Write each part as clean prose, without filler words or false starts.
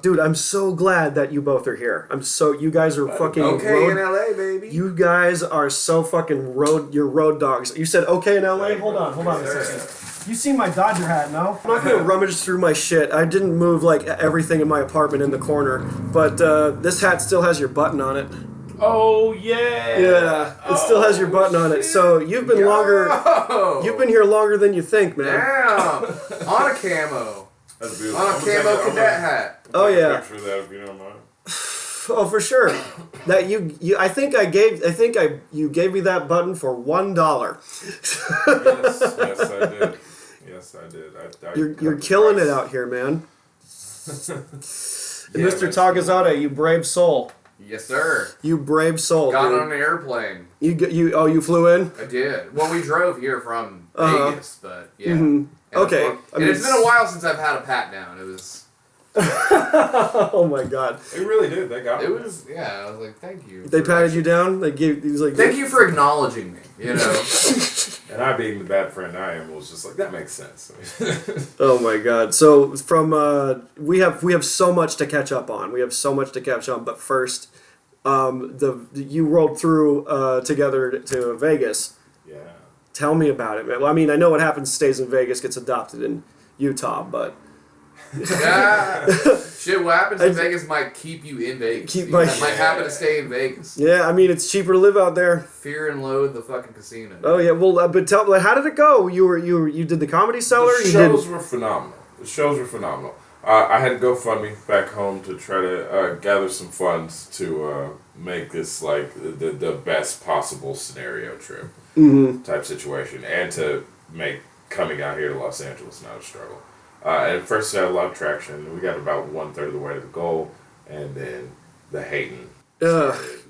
dude, I'm so glad that you both are here. You guys are fucking okay in LA, baby. You guys are so fucking you're road dogs. You said okay in LA? Hold on a second. You see my Dodger hat, no? I'm not gonna rummage through my shit. I didn't move like everything in my apartment in the corner, but this hat still has your button on it. Oh yeah. Yeah, it still has your button on it. So you've been longer. You've been here longer than you think, man. Damn. On a camo. That's beautiful. On a camo cadet hat. Oh yeah. Picture of that if you don't mind. Oh, for sure. That you you gave me that button for $1. Yes, I did. You're killing it out here, man. Mr. Taghizadeh, you brave soul. Yes, sir. You brave soul. Got dude. on an airplane. You flew in? I did. Well, we drove here from Vegas, but yeah. Mm-hmm. Okay. It's been a while since I've had a pat down. It was. Oh my god. They really did. They got it. me. Was I was like, thank you. They patted you down. They gave. He was like, thank you for acknowledging me. You know. And I, being the bad friend I am, was just like, that makes sense. Oh my god. So from we have so much to catch up on. We have so much to catch up. But first, you rolled through together to Vegas. Yeah. Tell me about it, man. Well, I mean, I know what happens stays in Vegas, gets adopted in Utah, but. Yeah. Shit, what happens in Vegas might keep you in Vegas. Might happen to stay in Vegas. Yeah, I mean, it's cheaper to live out there. Fear and loathe the fucking casino. Oh yeah, well, but how did it go? You did the Comedy Cellar. The shows were phenomenal. The shows were phenomenal. I had to GoFundMe back home to try to gather some funds to make this like the best possible scenario trip type situation, and to make coming out here to Los Angeles not a struggle. At first, it had a lot of traction. We got about 1/3 of the way to the goal, and then the hating.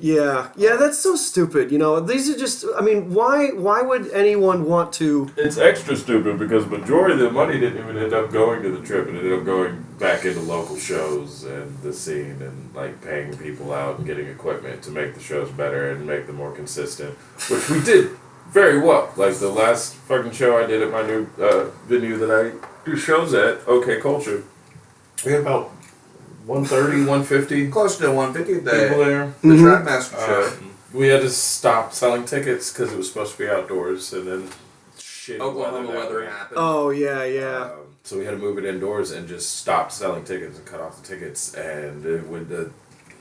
Yeah, that's so stupid. You know, these are just. I mean, why would anyone want to? It's extra stupid because majority of the money didn't even end up going to the trip. It ended up going back into local shows and the scene, and like paying people out and getting equipment to make the shows better and make them more consistent, which we did very well. Like the last fucking show I did at my new venue that I do shows at, OK Culture, we had about 130, 150. Close to 150 people there. The Trackmaster show. We had to stop selling tickets because it was supposed to be outdoors, and then shit. Oklahoma weather happened. Oh yeah. So we had to move it indoors and just stop selling tickets and cut off the tickets, and with the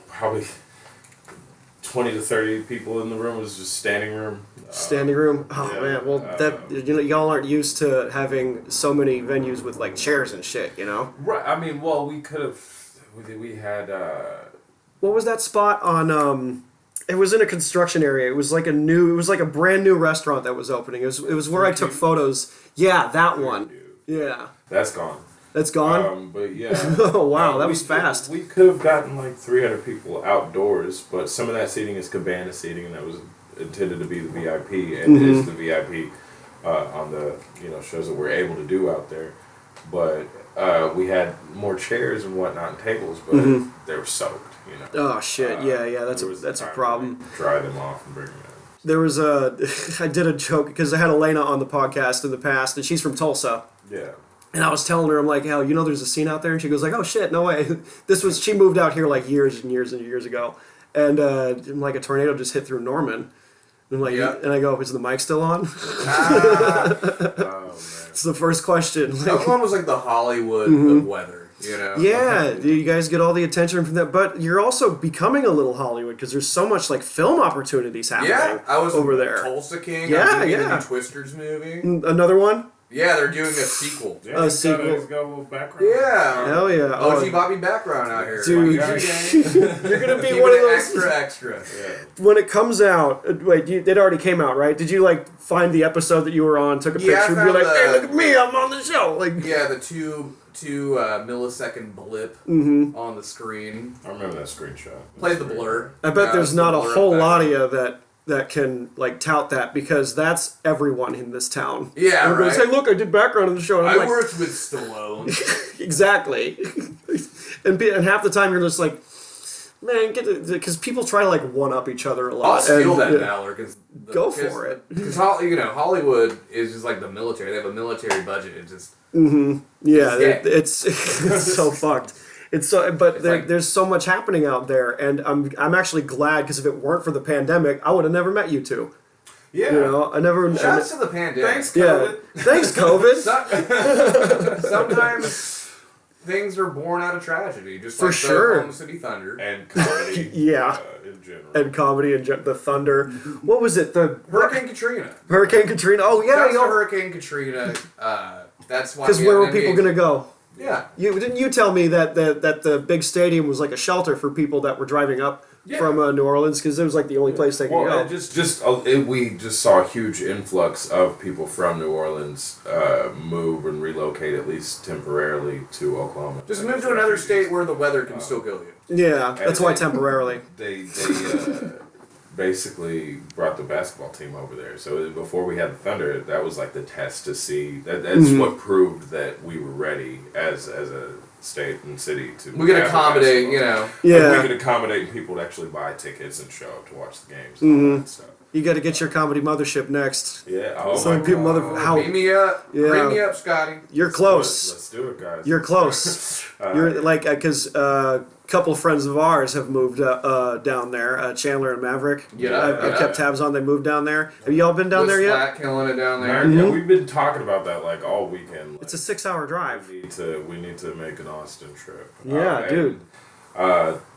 probably 20 to 30 people in the room, it was just standing room. Standing room. Oh yeah, man, well y'all aren't used to having so many venues with like chairs and shit, you know. Right. I mean, well, we could have. We had. What was that spot on? It was in a construction area. It was like a brand new restaurant that was opening. It was where I took photos. Yeah, that one. Yeah. That's gone. That's gone? But yeah. Oh wow, that was fast. We could have gotten like 300 people outdoors, but some of that seating is cabana seating, and that was intended to be the VIP, and is the VIP on the shows that we're able to do out there. But we had more chairs and whatnot and tables, but they were soaked. Oh shit! Yeah. That's a problem. Dry them off and bring them in. There was I did a joke because I had Elena on the podcast in the past, and she's from Tulsa. Yeah. And I was telling her, I'm like, hell, there's a scene out there, and she goes like, oh shit, no way. She moved out here like years and years and years ago, and like a tornado just hit through Norman. And I'm like, and I go, is the mic still on? Oh man. It's the first question. Oklahoma was like the Hollywood of weather, you know? Yeah, you guys get all the attention from that, but you're also becoming a little Hollywood because there's so much like film opportunities happening. Yeah, I was over there. Tulsa King. Yeah, the new Twisters movie. Another one. Yeah, they're doing a sequel. Yeah, a sequel. He's got a little background. Yeah. Hell yeah. OG Bobby background out here. Dude, you're going to be one of those... Extra. Yeah. When it comes out... Wait, it already came out, right? Did you, like, find the episode that you were on, took a picture, and be like, hey, look at me, I'm on the show? Like, yeah, the two millisecond blip on the screen. I remember that screenshot. Played the blur. I bet there's not a whole lot of you that can like tout that because that's everyone in this town. Yeah, everyone goes, hey, look, I did background on the show. And I worked with Stallone. Exactly. and half the time you're just like, man, because people try to like one up each other a lot. I'll steal that valor because go for it. Because Hollywood is just like the military. They have a military budget. It just yeah, it's so fucked. It's so, but there's so much happening out there, and I'm actually glad because if it weren't for the pandemic, I would have never met you two. Yeah. You know, I never. Shouts to the pandemic. Thanks, COVID. Yeah. Thanks, COVID. Sometimes things are born out of tragedy, just For like sure. the Oklahoma City Thunder. And comedy. Yeah. In general. And comedy and the thunder. What was it? The Hurricane Katrina. Hurricane Katrina. Oh yeah, Shouts to Hurricane Katrina. That's why. Because where were people gonna go? Yeah. Didn't you tell me that the big stadium was like a shelter for people that were driving up from New Orleans because it was like the only place they could go. We just saw a huge influx of people from New Orleans move and relocate at least temporarily to Oklahoma. Just move to another state where the weather can still kill you. Yeah, that's why temporarily. They basically brought the basketball team over there. So before we had the Thunder, that was like the test to see. That's what proved that we were ready as a state and city to. We could accommodate, you know. Yeah. Like we could accommodate people to actually buy tickets and show up to watch the games and all that stuff. You got to get your comedy mothership next. Yeah. Oh So my people God. Beam me up. Yeah. Bring me up, Scotty. You're close. Let's do it, guys. You're close. You're like because a couple of friends of ours have moved down there. Chandler and Maverick. Yeah, I've kept tabs on. They moved down there. Have y'all been down there yet? Flat killing it down there. Yeah, we've been talking about that like all weekend. Like, It's a 6-hour drive. we need to make an Austin trip. Yeah, dude.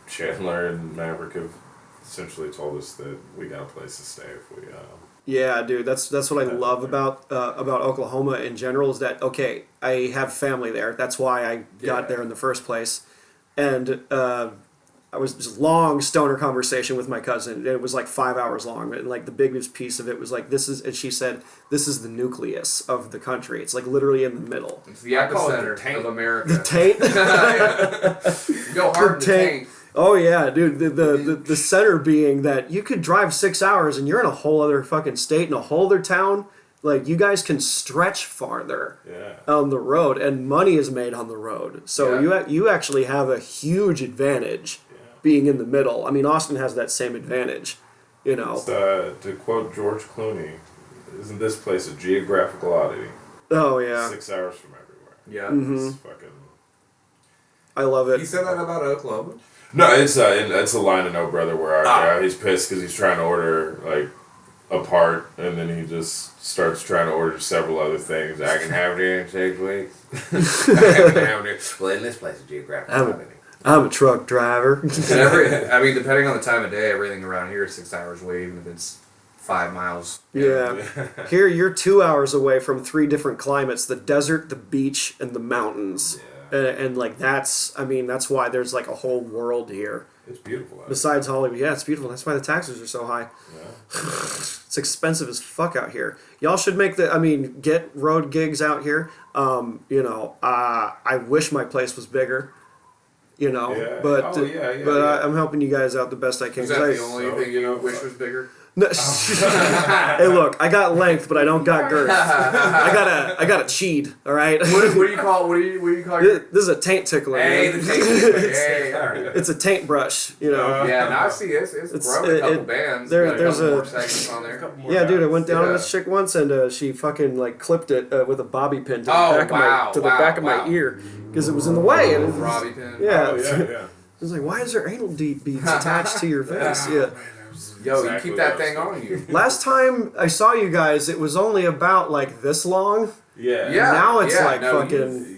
Chandler and Maverick have essentially told us that we got a place to stay if we. Yeah, dude, that's what I love about Oklahoma in general is that I have family there. That's why I got there in the first place, and I was just long stoner conversation with my cousin. And it was like 5 hours long, and like the biggest piece of it was like this is, and she said this is the nucleus of the country. It's like literally in the middle. It's the epicenter of America. The taint. Go hard in the taint. Oh yeah, dude. The center being that you could drive 6 hours and you're in a whole other fucking state in a whole other town. Like you guys can stretch farther on the road, and money is made on the road. So you actually have a huge advantage being in the middle. I mean, Austin has that same advantage. You know. To quote George Clooney, isn't this place a geographical oddity? Oh yeah. 6 hours from everywhere. Yeah. It's fucking. I love it. You said that about Oklahoma? No, it's a line of No Brother where he's pissed because he's trying to order like a part, and then he just starts trying to order several other things. I can have it in 6 weeks. Well, in this place, it's geographical. I'm a truck driver. I mean, depending on the time of day, everything around here is 6 hours away, even if it's 5 miles. Yeah. Here, you're 2 hours away from 3 different climates: the desert, the beach, and the mountains. Yeah. And like that's why there's like a whole world here. It's beautiful. Besides Hollywood, yeah, it's beautiful. That's why the taxes are so high. Yeah. It's expensive as fuck out here. Y'all should get road gigs out here. I wish my place was bigger. But I'm helping you guys out the best I can. Is that the only thing you wish was bigger? No. Hey, look, I got length, but I don't got girth. I got a cheat. All right. What do you call your? This is a taint tickler. Hey, the taint tickler. Hey, all right. It's a taint brush. Yeah, now I see it's grown a couple bands. There's more segments on there. Yeah, dude, I went down on this chick once, and she fucking like clipped it with a bobby pin to the back of my ear because it was in the way. And Bobby pin. Yeah. Oh, yeah. I was like, why is there anal beads attached to your face? Yeah. Yo, you keep that thing on you. Last time I saw you guys, it was only about like this long. Yeah. Now it's fucking.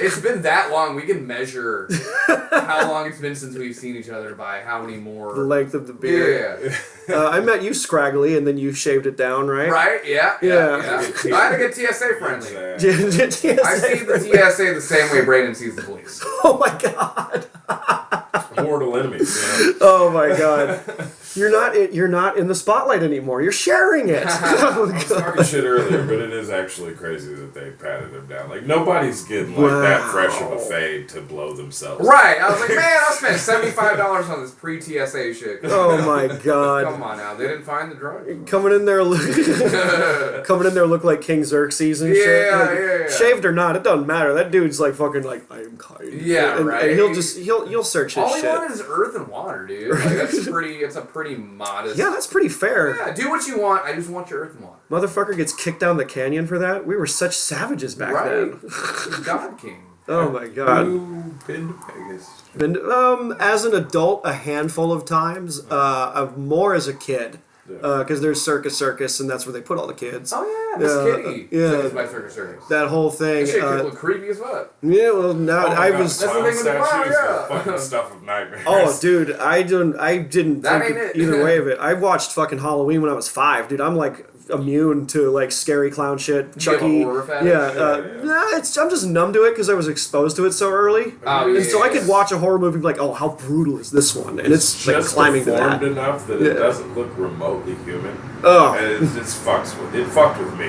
It's been that long. We can measure how long it's been since we've seen each other by how many more. The length of the beard. Yeah. I met you scraggly, and then you shaved it down, right? Right? Yeah. I had to get TSA friendly. I see the TSA the same way Brandon sees the police. Oh my god. Mortal enemies. Oh my god. You're not in the spotlight anymore. You're sharing it. I was talking shit earlier, but it is actually crazy that they patted him down. Like nobody's getting like that fresh of a fade to blow themselves. Right. I was like, man, I spent $75 on this pre-TSA shit. Oh my god. Come on now, they didn't find the drug. Coming in there look like King Xerxes and shit. Yeah. Shaved or not, it doesn't matter. That dude's like fucking like I am kind. Yeah, right. And you'll search his all shit. All he wanted is earth and water, dude. Like it's a pretty modest. Yeah, that's pretty fair. Yeah, do what you want. I just want your earth and water. Motherfucker gets kicked down the canyon for that. We were such savages back then. God King. Oh my god. You been to Vegas? As an adult, a handful of times. More as a kid. Because there's Circus, and that's where they put all the kids. Oh yeah, Miss Kitty. Yeah, by Circus. That whole thing. That shit could look creepy as fuck. Yeah, well, now I was. That's the thing with the statues, yeah. fucking stuff of nightmares. Oh, dude, I didn't That think ain't it. either way of it. I watched fucking Halloween when I was 5, dude. I'm like immune to like scary clown shit. Did you have a Chucky. horror fetish? Nah, I'm just numb to it because I was exposed to it so early. Oh, And so I could watch a horror movie and be like, oh, how brutal is this one? And it's like just climbing to that. deformed enough that it doesn't look remotely human. Oh. And it just fucked with me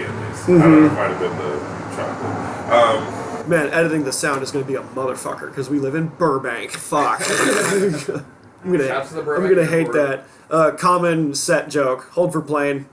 at least. I don't know, it might have been the chocolate. Man, editing the sound is going to be a motherfucker because we live in Burbank. Fuck. I'm gonna hate that. Common set joke. Hold for plane.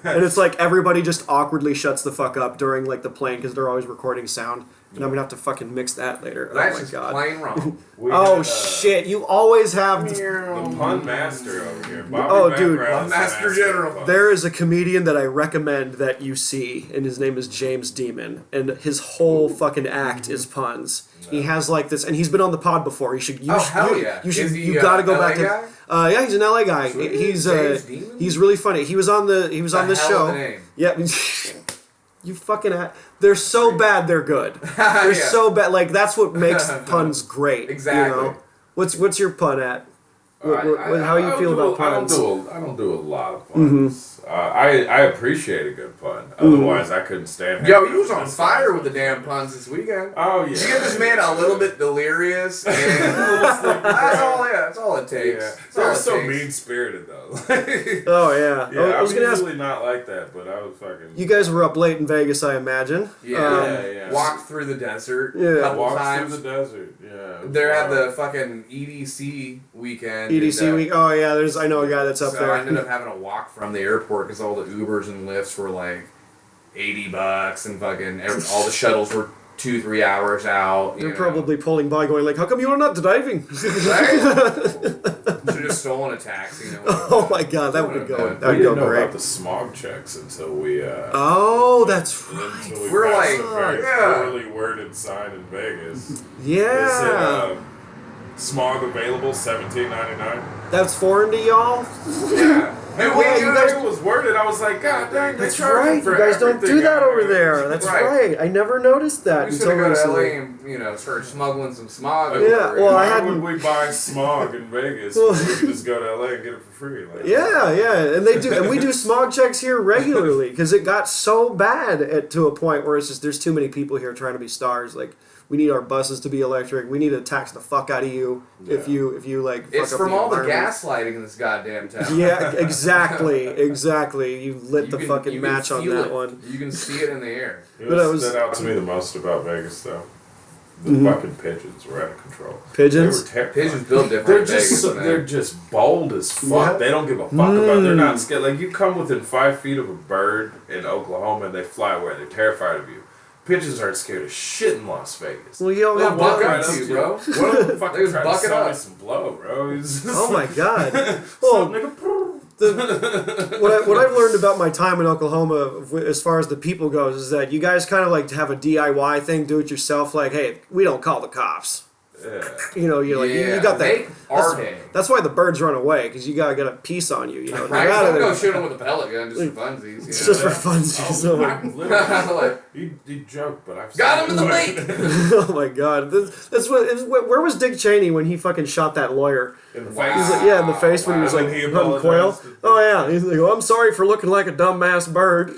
And it's like everybody just awkwardly shuts the fuck up during like the plane because they're always recording sound. And I'm gonna have to fucking mix that later. That's oh my just god. plain wrong. Oh shit! You always have the pun master over here. Bobby Oh, dude. Background's the Master General. There is a comedian that I recommend that you see, and his name is James Demon, and his whole fucking act is puns. He has like this, and he's been on the pod before. You should. You gotta go LA back guy? to. Yeah, he's an LA guy. Sweet. He's James Demon? he's really funny. He was on the this hell show. of a name. Yeah. You fucking. They're so bad. They're good. They're so bad. Like that's what makes puns great. Exactly. You know? What's your pun at? How you feel about puns? I don't do a lot of puns. I appreciate a good pun. Otherwise, I couldn't stand it. Yo, you was on fire with the damn puns this weekend. Oh, yeah. Did you get this man a little bit delirious? And that's all it takes. Yeah. That's all They're it so takes. mean-spirited, though. Oh, yeah. Yeah, I was going to usually ask. not like that, but I was fucking... You guys were up late in Vegas, I imagine. Yeah. Walked through the desert Yeah. a couple Walked times. through the desert, yeah. They're at the fucking EDC weekend. EDC week. Oh, yeah, I know a guy that's up so there. I ended up having to walk from the airport because all the Ubers and Lyfts were like $80 and fucking all the shuttles were 2-3 hours out. They're probably pulling by going like, how come you're not driving? Right? Should have just stolen a taxi. Oh my god, that would go. That would We go didn't know great. about the smog checks until we... Oh, that's right. Until we We're passed like, a very yeah. poorly worded sign in Vegas. Yeah. It said, smog available, $17.99. That's foreign to y'all? Yeah. And Oh, when yeah, you guys it was worded, I was like, God dang, That's they charge right. for You guys don't everything do that out over here. there. That's Right. right. I never noticed that We should until have go to LA recently. and start smuggling some smog. Yeah, over well, here. I Why hadn't- would we buy smog in Vegas? Well- We could just go to LA and get it for free. Like, Yeah, and they do, and we do smog checks here regularly because it got so bad to a point where it's just there's too many people here trying to be stars. Like we need our buses to be electric. We need to tax the fuck out of you if you like. Fuck It's up from all the environment. gaslighting in this goddamn town. Yeah, exactly. You lit the fucking you can match on feel that it. one. You can see it in the air. You But know I what was- stood out to me the most about Vegas, though? The fucking pigeons were out of control. Pigeons? They were terrifying. Pigeons built different They're in Vegas, just man. they're just bold as fuck. Yeah. They don't give a fuck about. They're not scared. Like you come within 5 feet of a bird in Oklahoma and they fly away. They're terrified of you. Pigeons aren't scared of shit in Las Vegas. Well, you don't They'll have buck buck up ups. to you, bro. One of them fucking They tried buck to it sell me up. some blow, bro. He's just Oh my like, god. "Sup, Well, nigga?" what I've learned about my time in Oklahoma, as far as the people goes, is that you guys kind of like to have a DIY thing, do it yourself. Like, hey, we don't call the cops. Yeah. You know, you're like you got that. Make our day. That's why the birds run away because you gotta get a piece on you. You know, Right? They're out of Don't there. go shoot them with a pellet gun just for funsies. It's You just know? for funsies. Oh, I literally, Like, he joked, but I've got him in the lake. oh my god, that's where was Dick Cheney when he fucking shot that lawyer? In the Wow. face. He's like, yeah, in the face when he was Wow. like And he hunting quail. apologized. Oh yeah, he's like, well, I'm sorry for looking like a dumbass bird.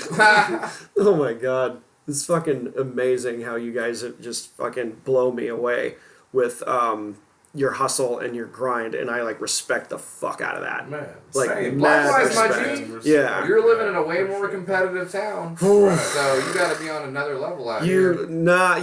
Oh my god, it's fucking amazing how you guys just fucking blow me away with your hustle and your grind, and I like respect the fuck out of that. Man, Like, same. mad Likewise, my respect. G. Yeah. You're living in a way more competitive town, so you got to be on another level out here.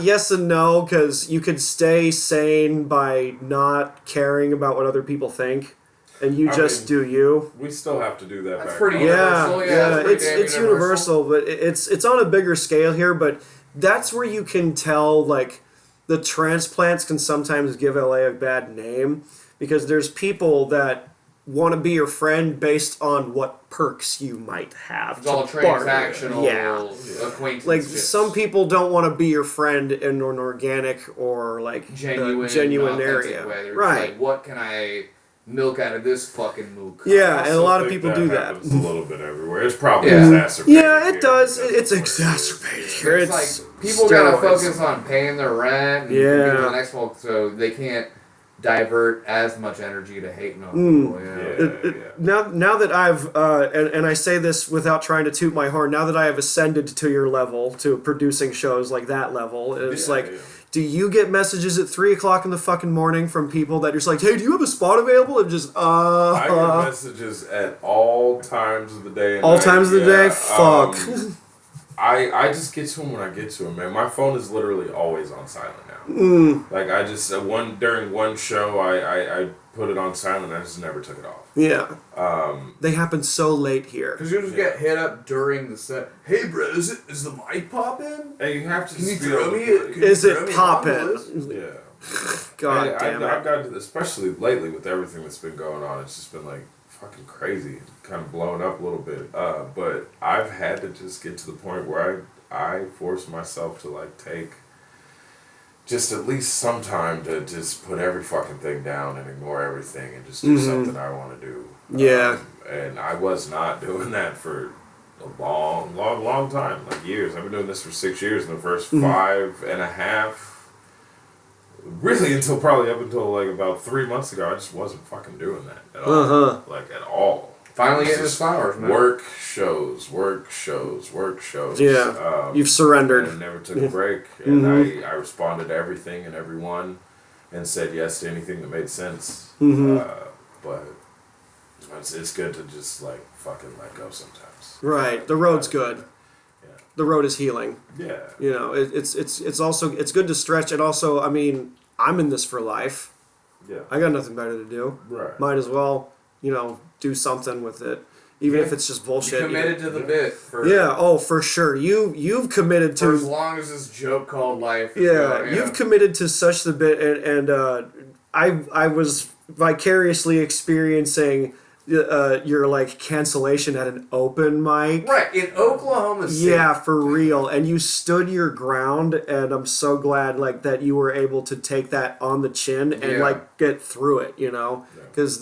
Yes and no, because you could stay sane by not caring about what other people think, and you I just mean, do you. We still have to do that. That's back pretty home. universal. Yeah, that's pretty damn it's universal, but it's on a bigger scale here. But that's where you can tell like the transplants can sometimes give LA a bad name because there's people that want to be your friend based on what perks you might have. It's all to barter. transactional acquaintances. Like, some people don't want to be your friend in an organic or, like, genuine area. Way. They're Right. just like, what can I milk out of this fucking mook? Yeah, and a lot of people do that. Happens a little bit everywhere. It's probably Yeah. exacerbated. Yeah, it here does. because It's of what it exacerbated is. here. It's It's like, people gotta steroids. focus on paying their rent and Yeah. getting to the next one, so they can't divert as much energy to hating on people. Now that I've and I say this without trying to toot my horn, now that I have ascended to your level, to producing shows like that level, it's do you get messages at 3:00 in the fucking morning from people that are just like, hey, do you have a spot available? And just I get messages at all times of the day. And all night. times of the day. Fuck. I just get to them when I get to them, man. My phone is literally always on silent now. Like, I just during one show I put it on silent. I just never took it off. Yeah. They happen so late here. Because you just get hit up during the set. Hey, bro, is the mic popping? Hey, you have to. Can you just be throw able me? to- Is it poppin'? Yeah. God damn it. I've gotten, especially lately with everything that's been going on, it's just been like fucking crazy, kind of blowing up a little bit. But I've had to just get to the point where I force myself to like take just at least some time to just put every fucking thing down and ignore everything and just do something I want to do. Yeah. And I was not doing that for a long time, like years. I've been doing this for 6 years, and the first 5.5, really probably up until like about 3 months ago, I just wasn't fucking doing that at all. Like, at all. Finally getting his flowers, man. Work shows. Yeah. You've surrendered. And I never took a break. And I responded to everything and everyone and said yes to anything that made sense. But it's good to just like fucking let go sometimes. Right. The road's good. Yeah. The road is healing. Yeah. You know, it's also, it's good to stretch. And also, I mean, I'm in this for life. Yeah. I got nothing better to do. Right. Might as well, do something with it. Even if it's just bullshit. You committed to the bit. For sure. You've committed to... For as long as this joke called life is going, you've committed to such the bit, and I was vicariously experiencing your like cancellation at an open mic. Right, in Oklahoma City. Yeah, for real. And you stood your ground, and I'm so glad like that you were able to take that on the chin and like get through it, because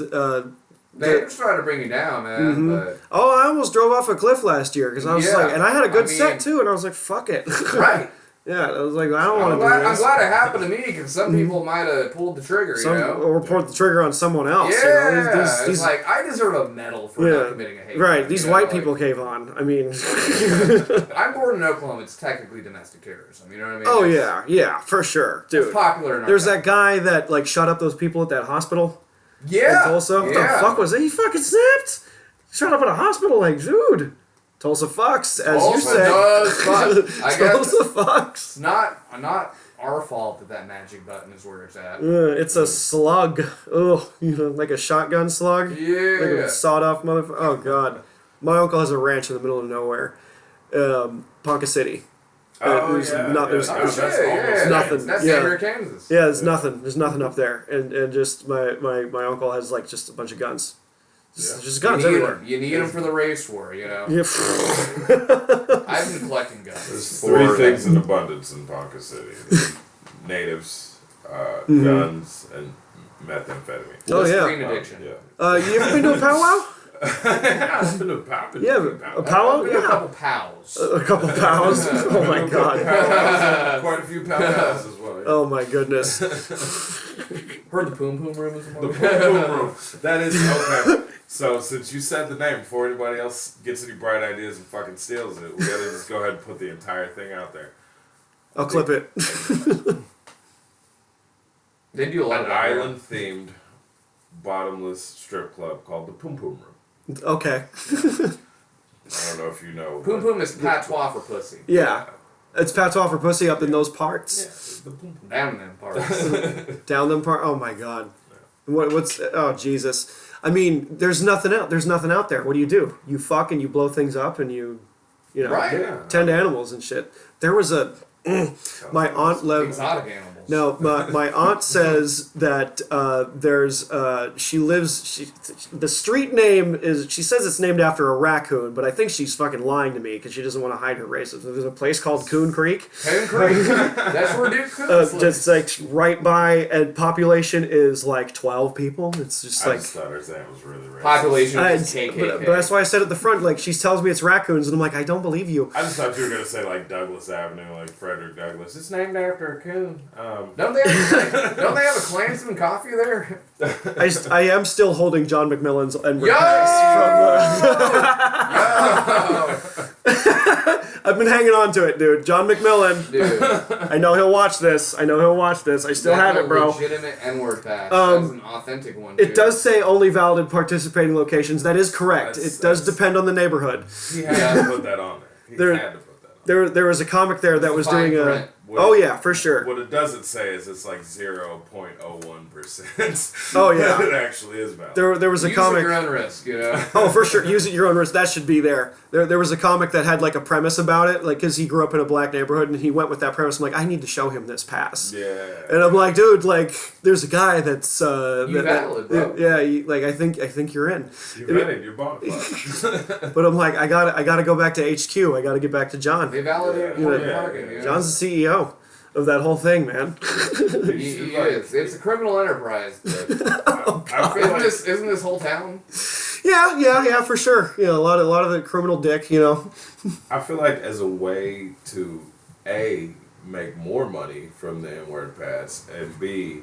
they just try to bring you down, man. But I almost drove off a cliff last year because I was like, and I had a good set too, and I was like, fuck it. Right. Yeah, I was like, I don't want to do this. I'm glad it happened to me because some people might have pulled the trigger, or pulled the trigger on someone else. Yeah, it's like I deserve a medal for not committing a hate crime. Right, these white people cave on. I mean, I'm born in Oklahoma. It's technically domestic terrorism. You know what I mean? Oh yeah, for sure, dude. It's popular. In our There's country. that guy that like shot up those people at that hospital. Yeah. In Tulsa. What the fuck was that? He fucking snapped. Shot up at a hospital, like, dude. Tulsa fucks, as you said. Does fuck. I guess Tulsa fucks. It's not our fault that magic button is where it's at. It's a slug. Ugh, like a shotgun slug. Yeah. Like a sawed-off motherfucker. Oh god. My uncle has a ranch in the middle of nowhere, Ponca City. There's nothing. That's near Kansas. Yeah, there's nothing. There's nothing up there, and just my uncle has like just a bunch of guns. Just guns everywhere. You need them for the race war, Yeah. I've been collecting guns. There's three things in abundance in Ponca City: natives, guns, and methamphetamine. Oh yeah. Screen addiction. Yeah. You ever been to a powwow? I've been to a powwow. Yeah, a powwow. A couple pals. A couple pows. Oh my god. Quite a few powwows as well. Yeah. Oh my goodness. Heard the Poom Poom Room is The Poom Poom Room. That is okay. So since you said the name before anybody else gets any bright ideas and fucking steals it, we gotta just go ahead and put the entire thing out there. I'll clip it. They do a lot An of island-themed bottomless strip club called the Poom Poom Room. Okay. I don't know if you know. Poom Poom is patois for pussy. Yeah. It's patois for pussy up in those parts. The Poom Poom. Down them parts. Down them part. Oh my god. What's? Oh Jesus. I mean, there's nothing out. There's nothing out there. What do? You fuck and you blow things up and you Right. tend to animals and shit. There was a. My aunt lived. Exotic animals. No, my aunt says that the street name is, she says it's named after a raccoon, but I think she's fucking lying to me because she doesn't want to hide her racism. There's a place called Coon Creek. Coon Creek. That's where Duke Coons lives. Just like right by, and population is like 12 people. It's just I like... just thought her saying was really racist. Population is but that's why I said at the front, like, she tells me it's raccoons, and I'm like, I don't believe you. I just thought you were going to say, like, Douglas Avenue, like Frederick Douglass. It's named after a coon. Don't they have a Klansman coffee there? I am still holding John McMillan's and Yo! I've been hanging on to it, dude. John McMillan. Dude. I know he'll watch this. I still have it, bro. Legitimate N-word pass. That's an authentic one, dude. It does say only valid participating locations. That is correct. It does depend on the neighborhood. He had to put that on there. He had to put that on. There was a comic there that was doing a... What yeah, for sure. What it doesn't say is it's like 0.01%. Oh, yeah. It actually is valid. There was a comic... Use at your own risk, you know? Oh, for sure. Use at your own risk. That should be there. There was a comic that had like a premise about it, like, because he grew up in a black neighborhood, and he went with that premise. I'm like, I need to show him this pass. Yeah. And I'm like, dude, like, there's a guy that's... valid, bro. Yeah, I think you're in. You're vetted. You're bonafide. But I'm like, I gotta go back to HQ. I gotta get back to John. They validate it. John's the CEO of that whole thing, man. He is. It's a criminal enterprise. But isn't this whole town? Yeah, for sure. You know, a lot of the criminal dick, you know. I feel like as a way to make more money from the N-word pass, and B,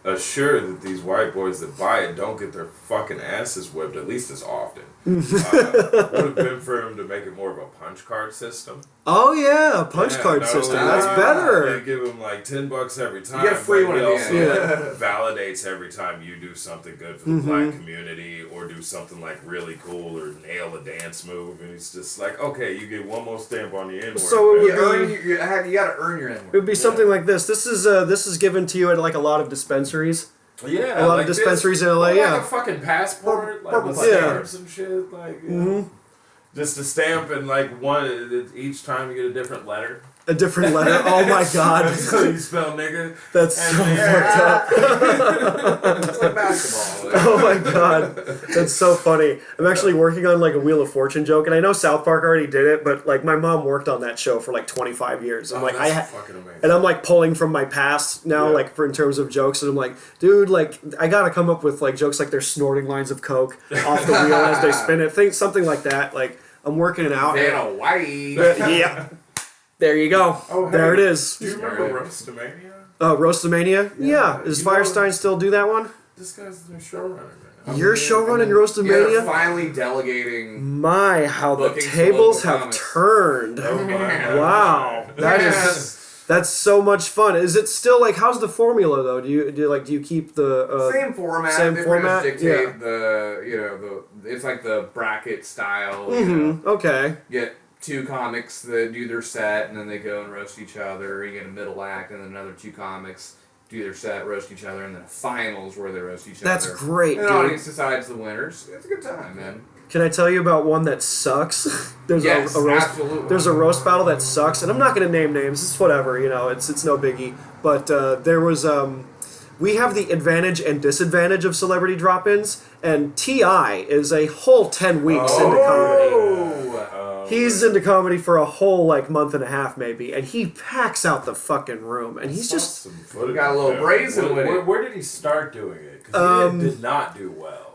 assure that these white boys that buy it don't get their fucking asses whipped at least as often. Would have been for him to make it more of a punch card system. Oh yeah, a punch card system. That's better. You give him like $10 every time. You get a free one at the end. Like, validates every time you do something good for the black community, or do something like really cool, or nail a dance move, and it's just like, okay, you get one more stamp on the N-word. So you gotta earn your N-word. It would be something like this. This is given to you at like a lot of dispensaries. Yeah, a lot of dispensaries in LA. Like Yeah, a fucking passport, like with yeah. stamps and shit, like just a stamp, and like one each time you get a different letter. A different letter. Oh my god. That's how you spell nigga. That's so fucked up. It's like basketball. Oh my god. That's so funny. I'm actually working on like a Wheel of Fortune joke, and I know South Park already did it, but like my mom worked on that show for like 25 years. I'm like, fucking amazing. And I'm like pulling from my past now, like for in terms of jokes, and I'm like, dude, like I gotta come up with like jokes like they're snorting lines of coke off the wheel as they spin it. Something like that. Like I'm working it out. In Hawaii. Yeah. There you go. Oh, hey, there it is. Do you remember Roastamania? Roastamania? Yeah. Does Firestein still do that one? This guy's the showrunner, man. You're showrunning Roastamania? You're finally delegating. My, how the tables have turned. Oh, my. Wow. That's so much fun. Is it still like, how's the formula though? Do you keep the same format? Same They're format. Gonna dictate it's like the bracket style. You know, Okay. get two comics that do their set, and then they go and roast each other. You get a middle act, and then another two comics do their set, roast each other, and then a finals where they roast each other. That's great, and the dude. audience decides the winners. It's a good time, man. Can I tell you about one that sucks? There's a roast. Absolutely. There's a roast battle that sucks, and I'm not going to name names. It's whatever, you know. It's no biggie. But there was we have the advantage and disadvantage of celebrity drop-ins, and T.I. is a whole 10 weeks into comedy. He's into comedy for a whole like month and a half maybe, and he packs out the fucking room, and he's just got a little brazen with it. Where did he start doing it? Because he did not do well.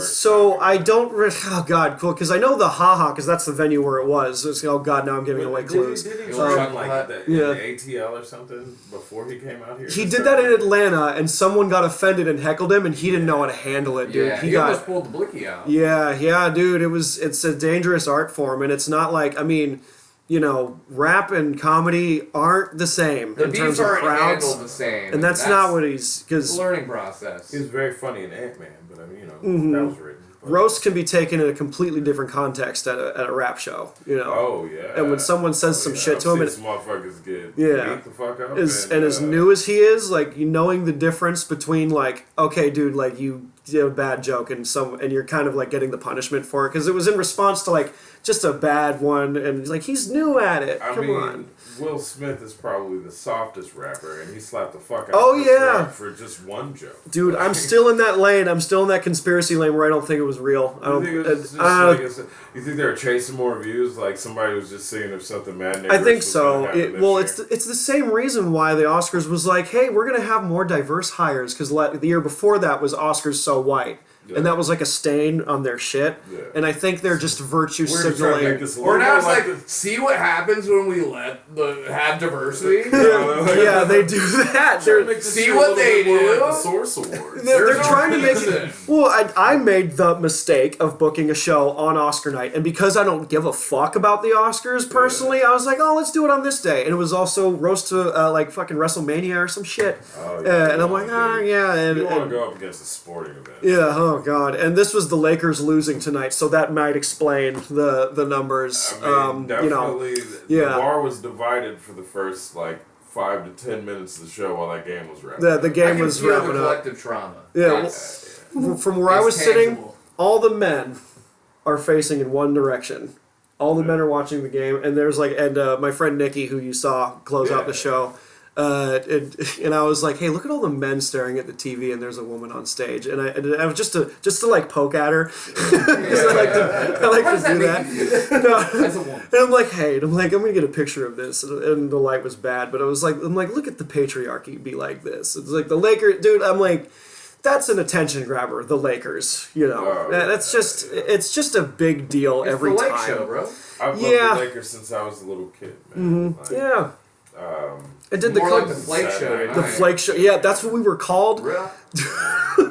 So I don't. Oh God, cool. Because I know the because that's the venue where it was. It's, oh God, now I'm giving away clues. Did he run like the ATL or something before he came out here? He did that in Atlanta, and someone got offended and heckled him, and he didn't know how to handle it, dude. Yeah, he almost pulled the blicky out. Yeah, dude. It's a dangerous art form, and it's not like, I mean, you know, rap and comedy aren't the same in terms of crowds. Handled the same, and that's not what he's, because learning process. He was very funny in Ant-Man, but I mean, you know, that was written. Roast can be taken in a completely different context at a rap show, you know. Oh yeah. And when someone says some shit to him, and some motherfuckers get beat the fuck up. And as new as he is, like, knowing the difference between like, okay, dude, like you a bad joke and you're kind of like getting the punishment for it because it was in response to like just a bad one and like he's new at it. Come on. Will Smith is probably the softest rapper, and he slapped the fuck out of Chris Rock for just one joke. Dude, I'm still in that lane. I'm still in that conspiracy lane where I don't think it was real. You think they were chasing more views? Like somebody was just seeing if something mad. I think so. It's the same reason why the Oscars was like, hey, we're gonna have more diverse hires because the year before that was Oscars so white. Yeah. And that was like a stain on their shit. Yeah. And I think they're just virtue signaling. Or now it's like, see what happens when we have diversity? Yeah, they do that. See what they do? Like the Source Awards. They're trying to make it. Well, I made the mistake of booking a show on Oscar night. And because I don't give a fuck about the Oscars personally, I was like, oh, let's do it on this day. And it was also roast to like fucking WrestleMania or some shit. And I'm like, yeah. And, you want to go up against a sporting event. Yeah, oh god, and this was the Lakers losing tonight, so that might explain the numbers. I mean, definitely, the bar was divided for the first like 5 to 10 minutes of the show while that game was wrapping. The game was wrapping up. Collective trauma. Yeah, from where I was sitting, all the men are facing in one direction. All the men are watching the game, and there's like, my friend Nikki, who you saw close out the show. And I was like, hey, look at all the men staring at the TV and there's a woman on stage. And I was just to like poke at her. I like to do that. No. As a woman. And I'm like, hey, I'm gonna get a picture of this. And the light was bad, but I'm like, look at the patriarchy be like this. It's like the Lakers, dude, I'm like, that's an attention grabber, the Lakers, you know. It's just a big deal every time. It's the Lake Show, bro. I've loved the Lakers since I was a little kid, man. Mm-hmm. It did like the Flake Show. The Flake Show. Yeah, that's what we were called. Really?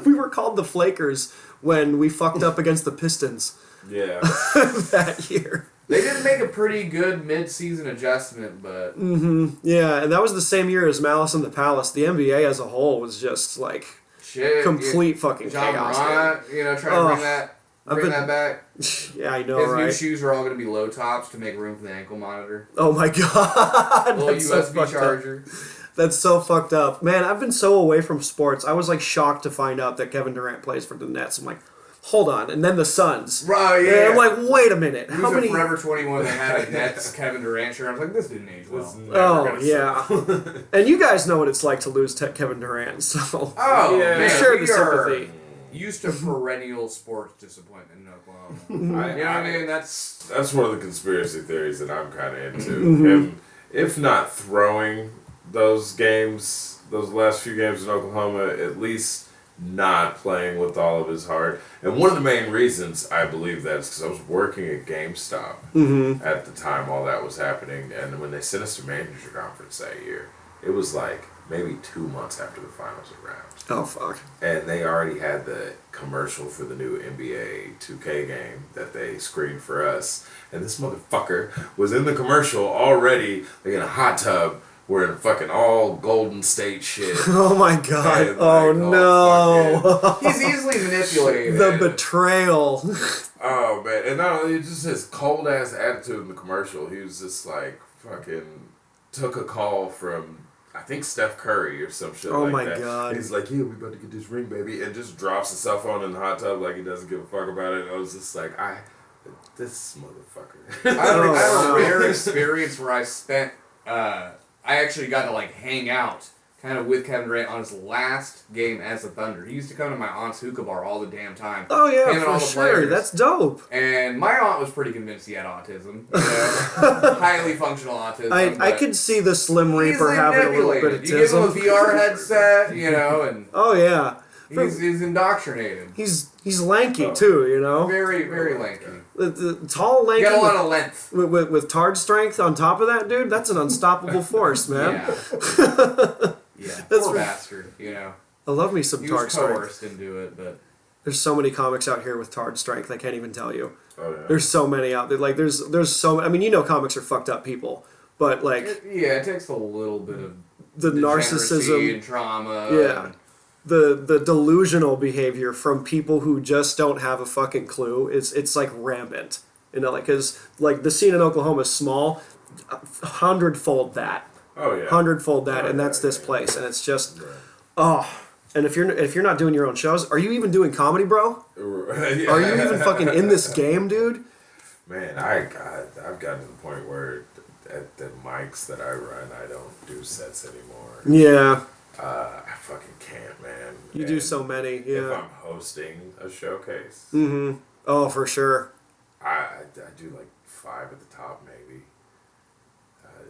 We were called the Flakers when we fucked up against the Pistons. Yeah. That year. They did make a pretty good mid-season adjustment, but... Mm-hmm. Yeah, and that was the same year as Malice in the Palace. The NBA as a whole was just, like, complete fucking chaos. Morant, trying to bring that back. Yeah, I know, right? His new shoes are all going to be low tops to make room for the ankle monitor. Oh my god! Little USB charger. That's so fucked up. Man, I've been so away from sports. I was like shocked to find out that Kevin Durant plays for the Nets. I'm like, hold on. And then the Suns. Right, yeah. And I'm like, wait a minute. How many... Forever 21, they had a Nets Kevin Durant shirt. I was like, this didn't age well. Oh, yeah. And you guys know what it's like to lose Kevin Durant, so... Oh, yeah. We share the sympathy. Used to perennial sports disappointment in Oklahoma. You know what I mean? That's one of the conspiracy theories that I'm kind of into. Him, if not throwing those last few games in Oklahoma, at least not playing with all of his heart. And one of the main reasons I believe that is because I was working at GameStop at the time all that was happening. And when they sent us to manager conference that year, it was like maybe 2 months after the finals were wrapped. Oh, fuck. And they already had the commercial for the new NBA 2K game that they screened for us. And this motherfucker was in the commercial already, like in a hot tub, wearing fucking all Golden State shit. Oh my god. And oh no. He's easily manipulated. The betrayal. Oh man. And not only just his cold ass attitude in the commercial, he was just like fucking took a call from I think Steph Curry or some shit like that. Oh my god. And he's like, yeah, we about to get this ring, baby. And just drops his cell phone in the hot tub like he doesn't give a fuck about it. And I was just like, this motherfucker. I had a rare experience where I spent, I actually got to like hang out kind of with Kevin Durant on his last game as a Thunder. He used to come to my aunt's hookah bar all the damn time. Oh yeah, for sure. Players. That's dope. And my aunt was pretty convinced he had autism. Highly functional autism. I could see the Slim Reaper having a little bit of autism. You give him a VR headset, and... Oh yeah. He's indoctrinated. He's lanky too, Very, very lanky. The tall, lanky. Got a lot of length. With tard strength on top of that, dude, that's an unstoppable force, man. Yeah, poor bastard, I love me some tard strength. He was coerced into it, but... There's so many comics out here with tard strength, I can't even tell you. Oh, yeah. There's so many out there. Like, there's so... I mean, comics are fucked up people, but, like... It takes a little bit of... The narcissism... and trauma. Yeah. And, the delusional behavior from people who just don't have a fucking clue, it's like rampant. Because, like, the scene in Oklahoma is small, 100-fold that. Oh, yeah. 100-fold that, and that's this place. And it's just, And if you're not doing your own shows, are you even doing comedy, bro? Yeah. Are you even fucking in this game, dude? Man, I've gotten to the point where at the mics that I run, I don't do sets anymore. Yeah. I fucking can't, man. You do so many, If yeah. I'm hosting a showcase, Mm-hmm. Oh, for sure. I do like 5 at the top, maybe.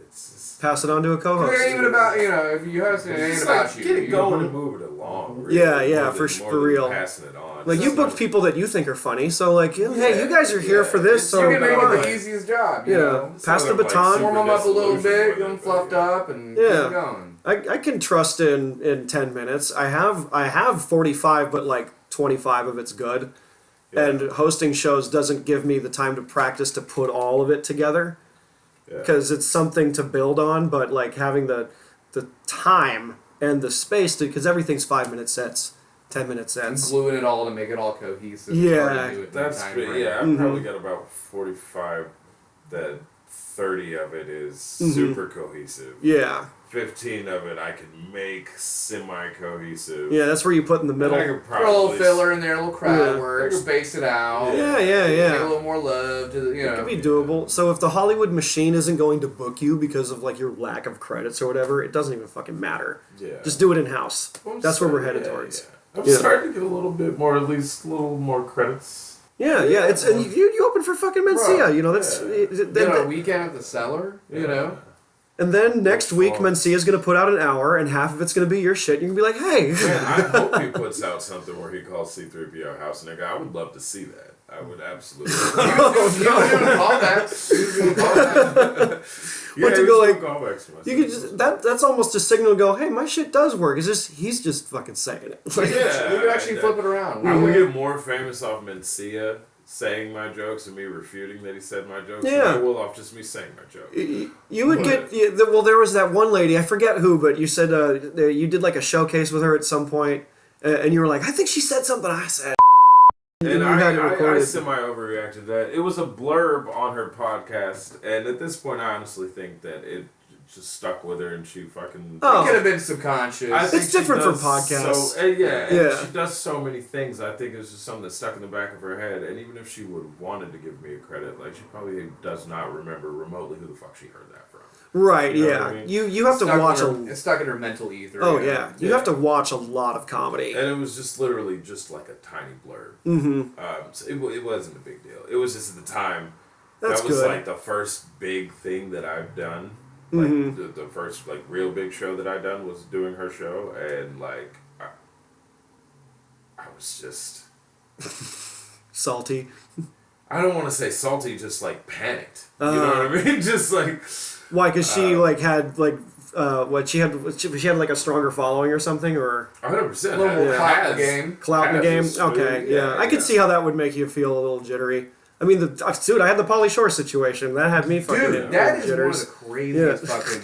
It's just... Pass it on to a co-host. It ain't even about, if you host it, it ain't It's about like, you. get it going and move it along. Really, Yeah, more for than real. Passing it on. Like, you booked people that you think are funny, so, like, hey, you guys are here for this, so... You can make come it on. the easiest job, Yeah, pass the baton. Warm them up a little bit, get them Yeah. fluffed up, and keep Yeah. it going. I can trust in 10 minutes. I have 45, but, like, 25 of it's good. Yeah. And hosting shows doesn't give me the time to practice to put all of it together. Because it's something to build on, but, like, having the time and the space to... Because everything's 5-minute sets, 10-minute sets. Gluing it all to make it all cohesive. Yeah. It's hard to do it in That's time pretty, frame. yeah. I've Mhm. probably got about 45. That 30 of it is Mhm. super cohesive. Yeah. 15 of it I can make semi-cohesive. Yeah, that's where you put in the And I middle. could Put a little probably filler in there, a little crowd Yeah. work, space it out. Yeah, Take a yeah. little more love to the, It could be doable. So if the Hollywood machine isn't going to book you because of, like, your lack of credits or whatever, it doesn't even fucking matter. Yeah. Just do it in-house. That's where we're headed Yeah, towards. yeah. I'm Yeah. starting to get a little bit more, at least a little more credits. Yeah, yeah. It's and you open for fucking Mencia. Bro, You know, that's... yeah. then- a weekend at the cellar, you know? and then next week, fun. Mencia's going to put out an hour, and half of it's going to be your shit. You're going to be like, hey. Man, I hope he puts out something where he calls C3PO House Nigga. I would love to see that. I would absolutely. You were doing callbacks. You were doing callbacks. Yeah, What to he's go, doing like, callbacks to myself. You could just... That's almost a signal to go, hey, my shit does work. It's just... He's just fucking saying it. Like, Yeah, We could actually flip it around. I would get more famous off Mencia saying my jokes and me refuting that he said my jokes. Yeah. than I will off just me saying my jokes. You would get... Yeah, well, there was that one lady, I forget who, but you said you did, like, a showcase with her at some point, and you were like, I think she said something I said. And you I had it recorded. semi-overreacted to that. It was a blurb on her podcast, and at this point, I honestly think that it just stuck with her, and she fucking... Oh. It could have been subconscious. I think It's she different from does podcasts. and Yeah. she does so many things. I think it's just something that stuck in the back of her head, and even if she would have wanted to give me a credit, like, she probably does not remember remotely who the fuck she heard that from. Right, You know yeah. what I mean? You have to watch It's stuck in her mental ether. Oh, you know? yeah. You have to watch a lot of comedy. And it was just literally just like a tiny blurb. Mm-hmm. So it wasn't a big deal. It was just at the time, That's that was good. like the first big thing that I've done. Like Mhm. the first like real big show that I done was doing her show, and like I was just Salty. I don't want to say salty, just like panicked. You know Uh-huh. what I mean? Just like Why? Because she, like, had, like... what she had like a stronger following or something, or 100%. A little more Yeah. clout in the game. clout in the game. Has, Okay, yeah, I could yeah. see how that would make you feel a little jittery. I mean, dude, I had the Pauly Shore situation that had me fucking Dude, that is jitters. one of the craziest Yeah. fucking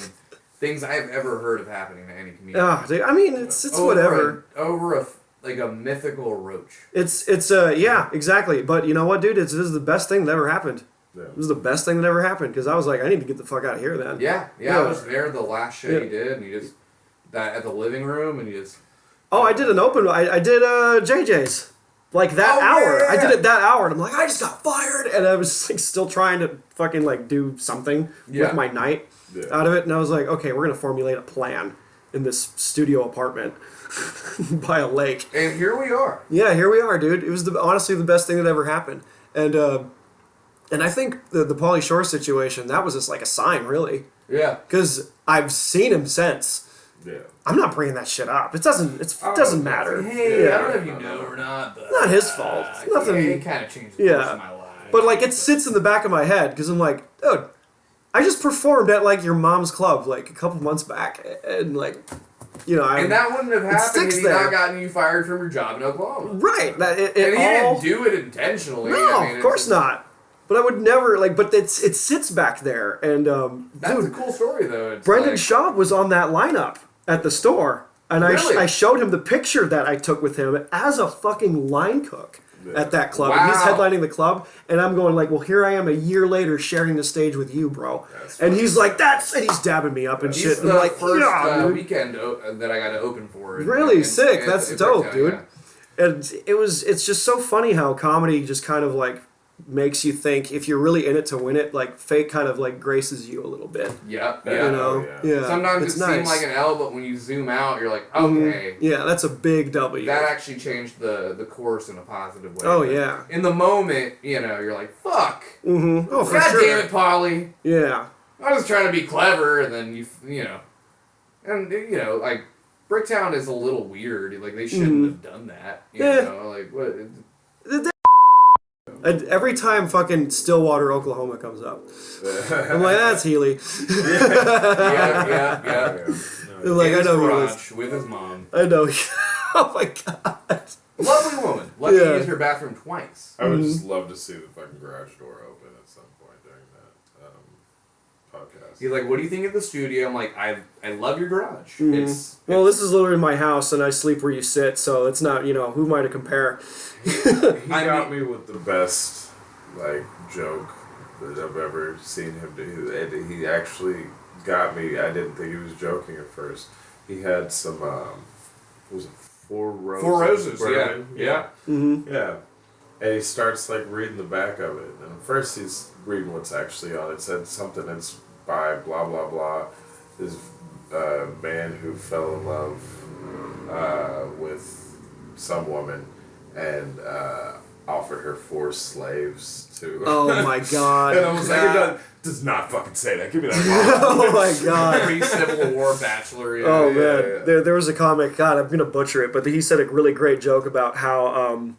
things I've ever heard of happening to any comedian. Ah, dude, I mean, it's whatever. Over a mythical roach. It's yeah, exactly. But you know what, dude? This is the best thing that ever happened. Yeah. This is the best thing that ever happened because I was like, I need to get the fuck out of here then. Yeah, Yeah. I was there the last show Yeah. you did, and you just that at the living room, and you just Oh, I did an open. I did JJ's. Like that Oh, hour. yeah. I did it that hour and I'm like, I just got fired and I was like still trying to fucking like do something Yeah. with my night Yeah. out of it, and I was like, okay, we're gonna formulate a plan in this studio apartment by a lake. and here we are. Yeah, here we are, dude. It was honestly the best thing that ever happened. And I think the Pauly Shore situation, that was just like a sign, really. Yeah. Because I've seen him since. Yeah. I'm not bringing that shit up. It doesn't matter. Hey, Yeah. I don't know if you know or not, but Not his fault. It's nothing- Yeah, it kind of changed the course Yeah. of my life. But like it sits in the back of my head because I'm like, dude, I just performed at like your mom's club like a couple months back, and like, you know, and that wouldn't have happened sticks had he there. not gotten you fired from your job in Oklahoma. right. That it And he all didn't do it intentionally. no, I mean, of course it's- not. But I would never like. But it sits back there, and That's dude, a cool story though. It's Brendan like, Schaub was on that lineup at the store, and Really? I showed him the picture that I took with him as a fucking line cook. at that club. And he's headlining the club, and I'm going like, well, here I am a year later sharing the stage with you, bro. And he's like, and he's dabbing me up and He's shit. the And I'm like, first weekend that I got to open for. Really sick. That's dope, Bricktown, dude. yeah. And it's just so funny how comedy just kind of like makes you think if you're really in it to win it, like fate kind of like graces you a little bit. Yep. You know? Yeah. Sometimes it's it seems like an L, but when you zoom out, you're like, okay. Yeah, that's a big W. That actually changed the course in a positive way. Oh, but yeah. in the moment, you're like, fuck. Mm-hmm. Oh, for God sure. damn it, Polly. Yeah. I was trying to be clever, and then like Bricktown is a little weird. Like they shouldn't have done that. You know, like what? Every time fucking Stillwater, Oklahoma comes up, I'm like, that's Healy. Yeah. Like, I know who it is. With his mom. I know. Oh my god. Lovely woman. Lucky to use her bathroom twice. I would just love to see the fucking garage door open at some point during that podcast. He's like, what do you think of the studio? I'm like, I love your garage. Well, this is literally my house, and I sleep where you sit, so it's not, who am I to compare? He got me with the best, like, joke that I've ever seen him do. And he actually got me. I didn't think he was joking at first. He had some, was it Four Roses? Four Roses, yeah. Mm-hmm. Yeah. And he starts, like, reading the back of it. And at first he's reading what's actually on it. It said something that's by blah, blah, blah. This man who fell in love with some woman and offered her 4 slaves to... Oh my god. And I was like, it does not fucking say that. Give me that. Oh my god. Pre-Civil War bachelor. Oh man. There was a comic, God, I'm going to butcher it, but he said a really great joke about how...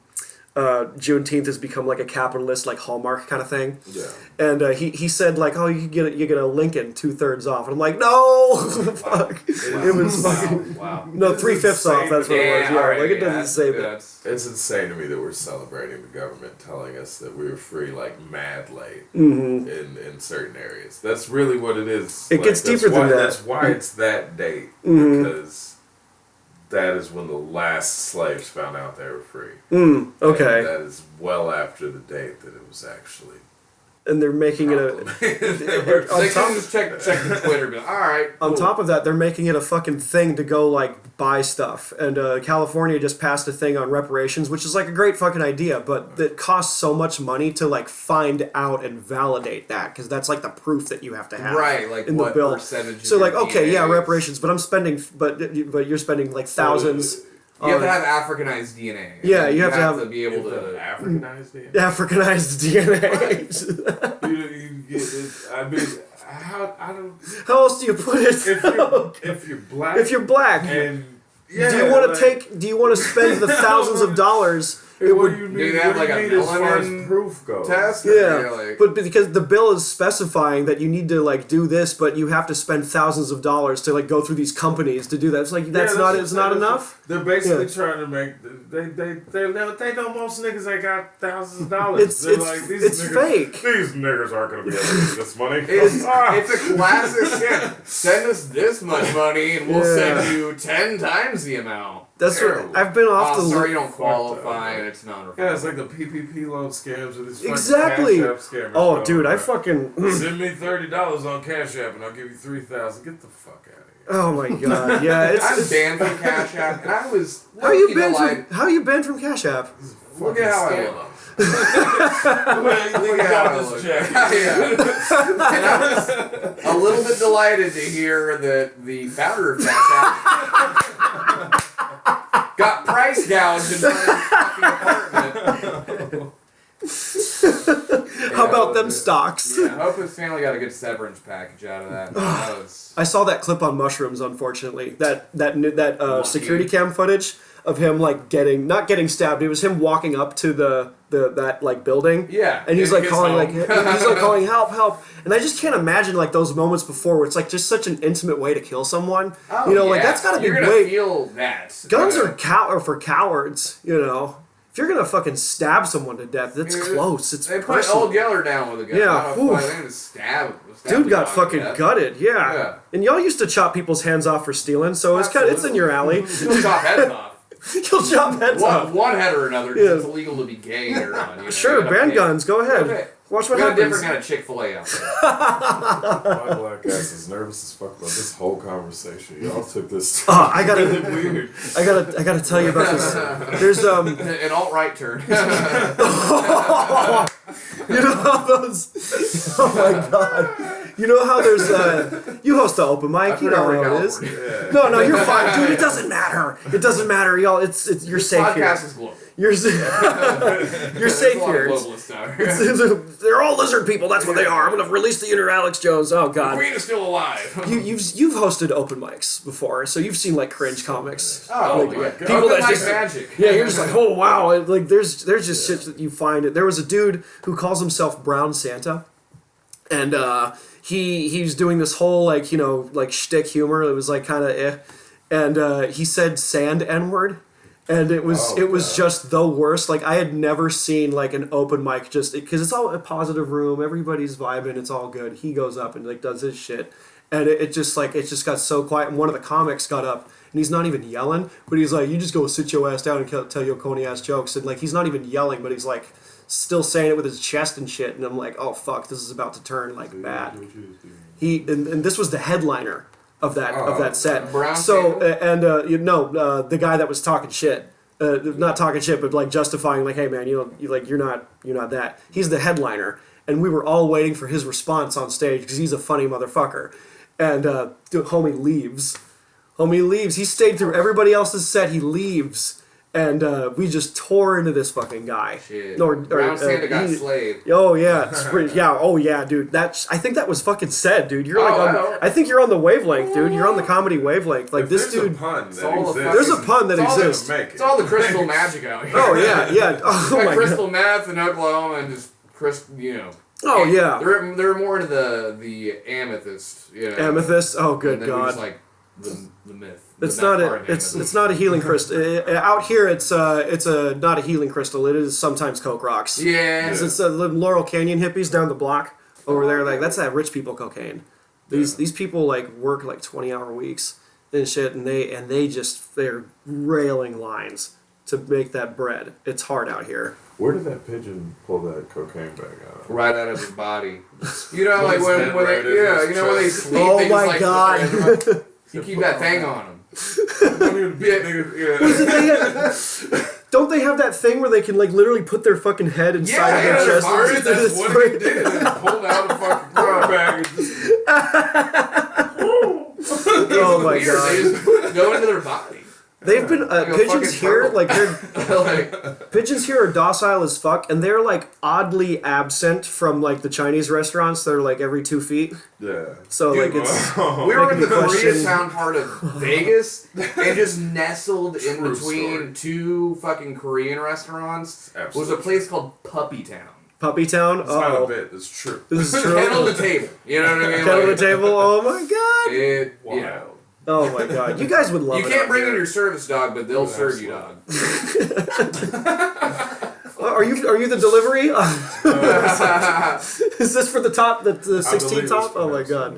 Juneteenth has become like a capitalist, like Hallmark kind of thing. Yeah. And he said like, oh, you get a Lincoln 2/3 off, and I'm like, no, fuck. It was fucking no 3/5 off. That's what it was. Yeah, like it doesn't say that. It's insane to me that we're celebrating the government telling us that we were free like mad late in certain areas. That's really what it is. It gets deeper than that. That's why it's that date because. That is when the last slaves found out they were free. Okay. And that is well after the date that it was actually. And they're making it They can just check the Twitter. Be like, all right. On top of that, they're making it a fucking thing to go like buy stuff. And California just passed a thing on reparations, which is like a great fucking idea, but it costs so much money to like find out and validate that because that's like the proof that you have to have. Right, like in what the bill. percentage. So like, okay, DNA yeah, is. reparations, but I'm spending, but you're spending like thousands. You have to have Africanized DNA. Yeah, you have to be able to Africanized DNA. Africanized DNA. I mean, how I don't. How else do you put it? If you're black. If you're black, and do you want to Do you want to spend the thousands of dollars? It what would. do you Do you need? have What do like you a need as far as melanin proof goes? test? Yeah, but because the bill is specifying that you need to like do this, but you have to spend thousands of dollars to like go through these companies to do that. It's like it's not enough. They're basically trying to make they know most niggas ain't got thousands of dollars. It's fake. These niggers aren't gonna be able to get this money. It's a classic scam. Send us this much money and we'll send you 10 times the amount. That's what I've been off the. Sorry, you don't qualify, and it's non-refundable. Yeah, it's like the PPP loan scams or these fucking Exactly. Cash App scammers. Oh, dude, I fucking. Send me $30 on Cash App and I'll give you $3,000. Get the fuck out of here. Oh my god, yeah, I'm banned from Cash App, and I was. How you banned from Cash App? Look at how I look. Look at how this check. And I was a little bit delighted to hear that the founder of Cash App got price gouged in front of his fucking apartment. How about them stocks? Yeah, I hope his family got a good severance package out of that. I saw that clip on mushrooms. Unfortunately, that security cam footage of him like not getting stabbed. It was him walking up to that like building. Yeah, and he's like calling calling help, and I just can't imagine like those moments before where it's like just such an intimate way to kill someone. Oh, like that's gotta be You're gonna feel that. Guns are for cowards. If you're gonna fucking stab someone to death, that's close. It's they personal. put Old Yeller down with a gun. Yeah, I think to stab dude got fucking gutted. Yeah. And y'all used to chop people's hands off for stealing, so it's in your alley. Don't chop heads off. You'll chop heads off. One head or another, because it's illegal to be gay here on. You know, sure, ban guns. Go ahead. Okay. Watch what We got a happens. different kind of Chick-fil-A out there. My black ass is nervous as fuck about this whole conversation. Y'all took this I gotta, weird. I gotta tell you about this. There's An alt-right turn. You know how those? Oh my god! You know how there's you host the open mic. You know how it is. Yeah. No, you're fine, dude. It doesn't matter. It doesn't matter, y'all. It's you're safe here. Podcast is global. You're safe here. Globalists out here. They're all lizard people. That's what they are. I'm gonna release the inner Alex Jones. Oh The god. Queen is still alive. You've hosted open mics before, so you've seen like cringe comics. Oh, my yeah. God. People Open that mic just magic. yeah, you're just like, oh wow, like there's just shit that you find. There was a dude who calls himself Brown Santa, and he's doing this whole like shtick humor. It was like kind of and he said sand N-word. And it was just the worst. Like I had never seen like an open mic just because it's all a positive room, everybody's vibing, it's all good. He goes up and like does his shit, and it just got so quiet. And one of the comics got up and he's not even yelling, but he's like, "You just go sit your ass down and tell your coney ass jokes." And like he's not even yelling, but he's like still saying it with his chest and shit. And I'm like, "Oh fuck, this is about to turn like bad." And this was the headliner of that set. Brown So the guy that was talking shit, not talking shit, but like justifying, like, hey man, you're not that. He's the headliner, and we were all waiting for his response on stage because he's a funny motherfucker. And homie leaves. He stayed through everybody else's set. He leaves. And we just tore into this fucking guy. Shit. Brown Santa got slayed. Oh yeah, oh yeah, dude. I think that was fucking said, dude. You're I think you're on the wavelength, dude. You're on the comedy wavelength. Like If this there's dude. a pun that all the exists, There's a pun that exists. It's all the crystal magic out here. Oh yeah. Oh Like my crystal god. meth in Oklahoma and just Oh yeah. They're more into the amethyst. Amethyst. Oh good and then we god. just like the myth. It's the not meth a part of it's amethyst. not a healing crystal. Out here it's not a healing crystal. It is sometimes coke rocks. Yeah. It's the Laurel Canyon hippies down the block over there. Like that's that rich people cocaine. These people like work like 20-hour weeks and shit, and they're railing lines to make that bread. It's hard out here. Where did that pigeon pull that cocaine bag out of? Right out of his body. You know, like Put his head when right they, in yeah, his you know when they chest. sleep. Oh they just, my like, god. You keep that thing on them. Don't even beat niggas. Yeah. Don't they have that thing where they can like literally put their fucking head inside of their chest? That's what he did. He pulled out a fucking car bag and just. Oh my Weird. god. They just go into their body. They've been Like a pigeons fucking here, turtle. like they're Like, pigeons here are docile as fuck, and they're like oddly absent from like the Chinese restaurants. They're like every 2 feet. Yeah. So like it's we were in Making the me question- Koreatown part of Vegas and just nestled in True between two fucking Korean restaurants was a Absolutely. place called Puppy Town. Puppy Town. It's not a Oh, bit. It's true. this is true. Kettle to table. You know what I mean? Kettle Like, to table. Oh my god. Wild. Yeah. Oh my god. You guys would love You it. can't out bring in here. your service dog, but they'll serve you, dog. Are you the delivery? Is this for the top, the 16 top? Oh my god.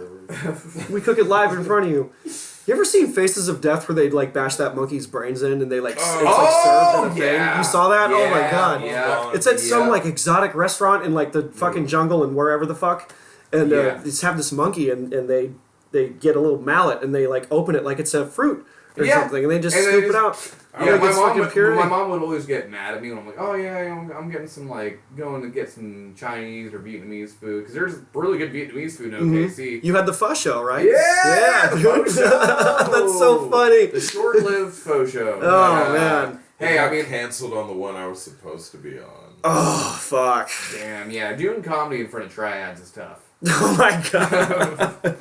We cook it live in front of you. You ever seen Faces of Death where they like bash that monkey's brains in and they like it's like served in a thing? yeah. You saw that? Oh my Yeah, god. yeah. It's at some Yeah. like exotic restaurant in like the fucking jungle and wherever the fuck, and Yeah. they just have this monkey and they get a little mallet and they like open it like it's a fruit or Yeah. something and they just And they scoop it just- out. Yeah, Like my it's mom, fucking puree. my mom would always get mad at me when I'm like, oh yeah, I'm getting some going to get some Chinese or Vietnamese food because there's really good Vietnamese food in OKC. You had the pho show, right? Yeah, dude. faux show. That's so funny. The short-lived faux show. Oh man. Hey, I got mean, canceled on the one I was supposed to be on. Oh fuck. damn, yeah, doing comedy in front of triads is tough. Oh my god.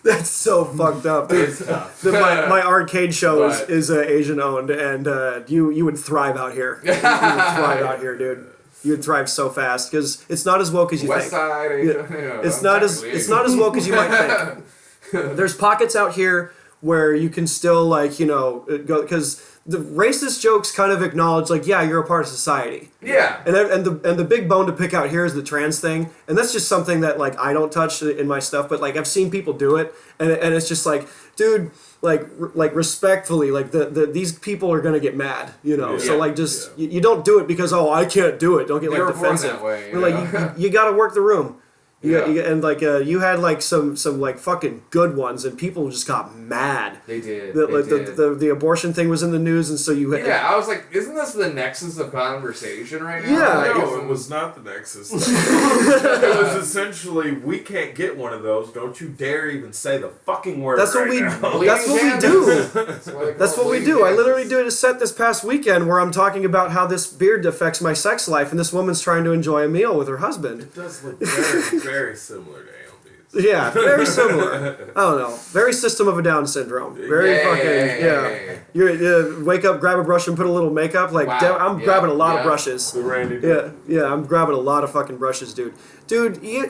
That's so fucked up, dude. It's tough. My arcade show But- is Asian owned, and you would thrive out here. You would thrive out here, dude. You would thrive so fast because it's not as woke as you West think. Side, Asia. You know, It's I'm not as technically woke as you might think. There's pockets out here where you can still like go because the racist jokes kind of acknowledge like yeah you're a part of society. Yeah. And the big bone to pick out here is the trans thing, and that's just something that like I don't touch in my stuff, but like I've seen people do it, and it's just like, dude, like respectfully, like these people are gonna get mad, you know. Yeah. So like just you don't do it because I can't do it. Don't get Never like defensive. that way, You're like you got to work the room. And like you had like some like fucking good ones, and people just got mad. They did. The abortion thing was in the news, and so you had, I was like, isn't this the nexus of conversation right now? Yeah. No, it was not the Nexus. It was essentially, we can't get one of those. Don't you dare even say the fucking word. That's what right we. now. That's what we do. That's what we do. I Kansas. literally did a set this past weekend where I'm talking about how this beard affects my sex life, and this woman's trying to enjoy a meal with her husband. It does look very similar to ALDs. Yeah, very similar. I don't know. Very System of a Down syndrome. Very fucking. You wake up, grab a brush, and put a little makeup. Like I'm grabbing a lot of brushes. The Randy. Yeah, I'm grabbing a lot of fucking brushes, dude. Dude, you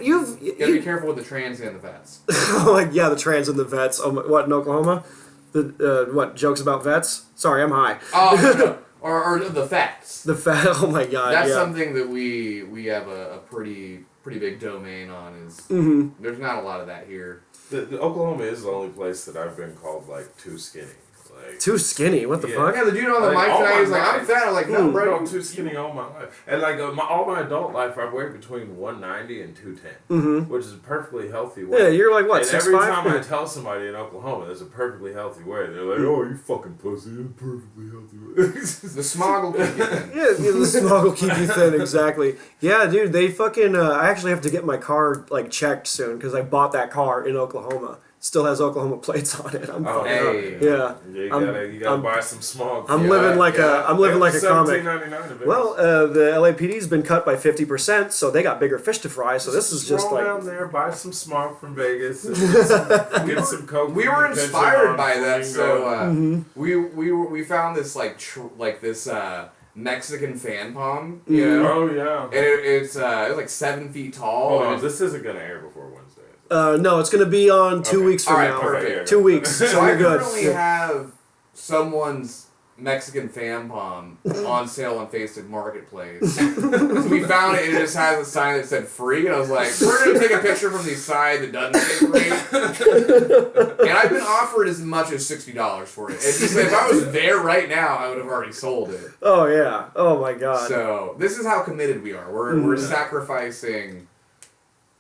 gotta be careful with the trans and the vets. like the trans and the vets. Oh, what in Oklahoma? The what jokes about vets? Sorry, I'm high. Oh, no. Or the facts. The fat. Oh my god. That's something that we have a pretty big domain on. Is there's not a lot of that here. The Oklahoma is the only place that I've been called like too skinny. Like, too skinny. What the fuck? Yeah, the dude on the mic tonight was like, I'm fat. I'm like, no, bro. I'm too skinny all my life. And like all my adult life, I've weighed between 190 and 210, which is a perfectly healthy weight. Yeah, you're like what? And 6'5"? every time I tell somebody in Oklahoma there's a perfectly healthy weight, they're like, "Oh, you fucking pussy, it's a perfectly healthy weight." The smog will keep you thin. Yeah, the smog will keep you thin. Exactly. Yeah, dude. They fucking. I actually have to get my car like checked soon because I bought that car in Oklahoma. Still has Oklahoma plates on it. I'm fucking up. Yeah. You gotta buy some smog. I'm living like a comic. $17.99 Well, the LAPD's been cut by 50%, so they got bigger fish to fry. So this is just like down there, buy some smog from Vegas, and get some coke. We were inspired by that, so we found this this Mexican fan palm. You know? Oh yeah. And it's like 7 feet tall. Hold on, this isn't gonna air before Wednesday. no, it's going to be on 2 weeks from now. Perfect. 2 weeks. So I you're good. currently have someone's Mexican fan palm on sale on Facebook Marketplace. So we found it and it just has a sign that said free, and I was like, we're going to take a picture from the side that doesn't say free. And I've been offered as much as $60 for it. If I was there right now, I would have already sold it. Oh, yeah. Oh, my God. So this is how committed we are. We're sacrificing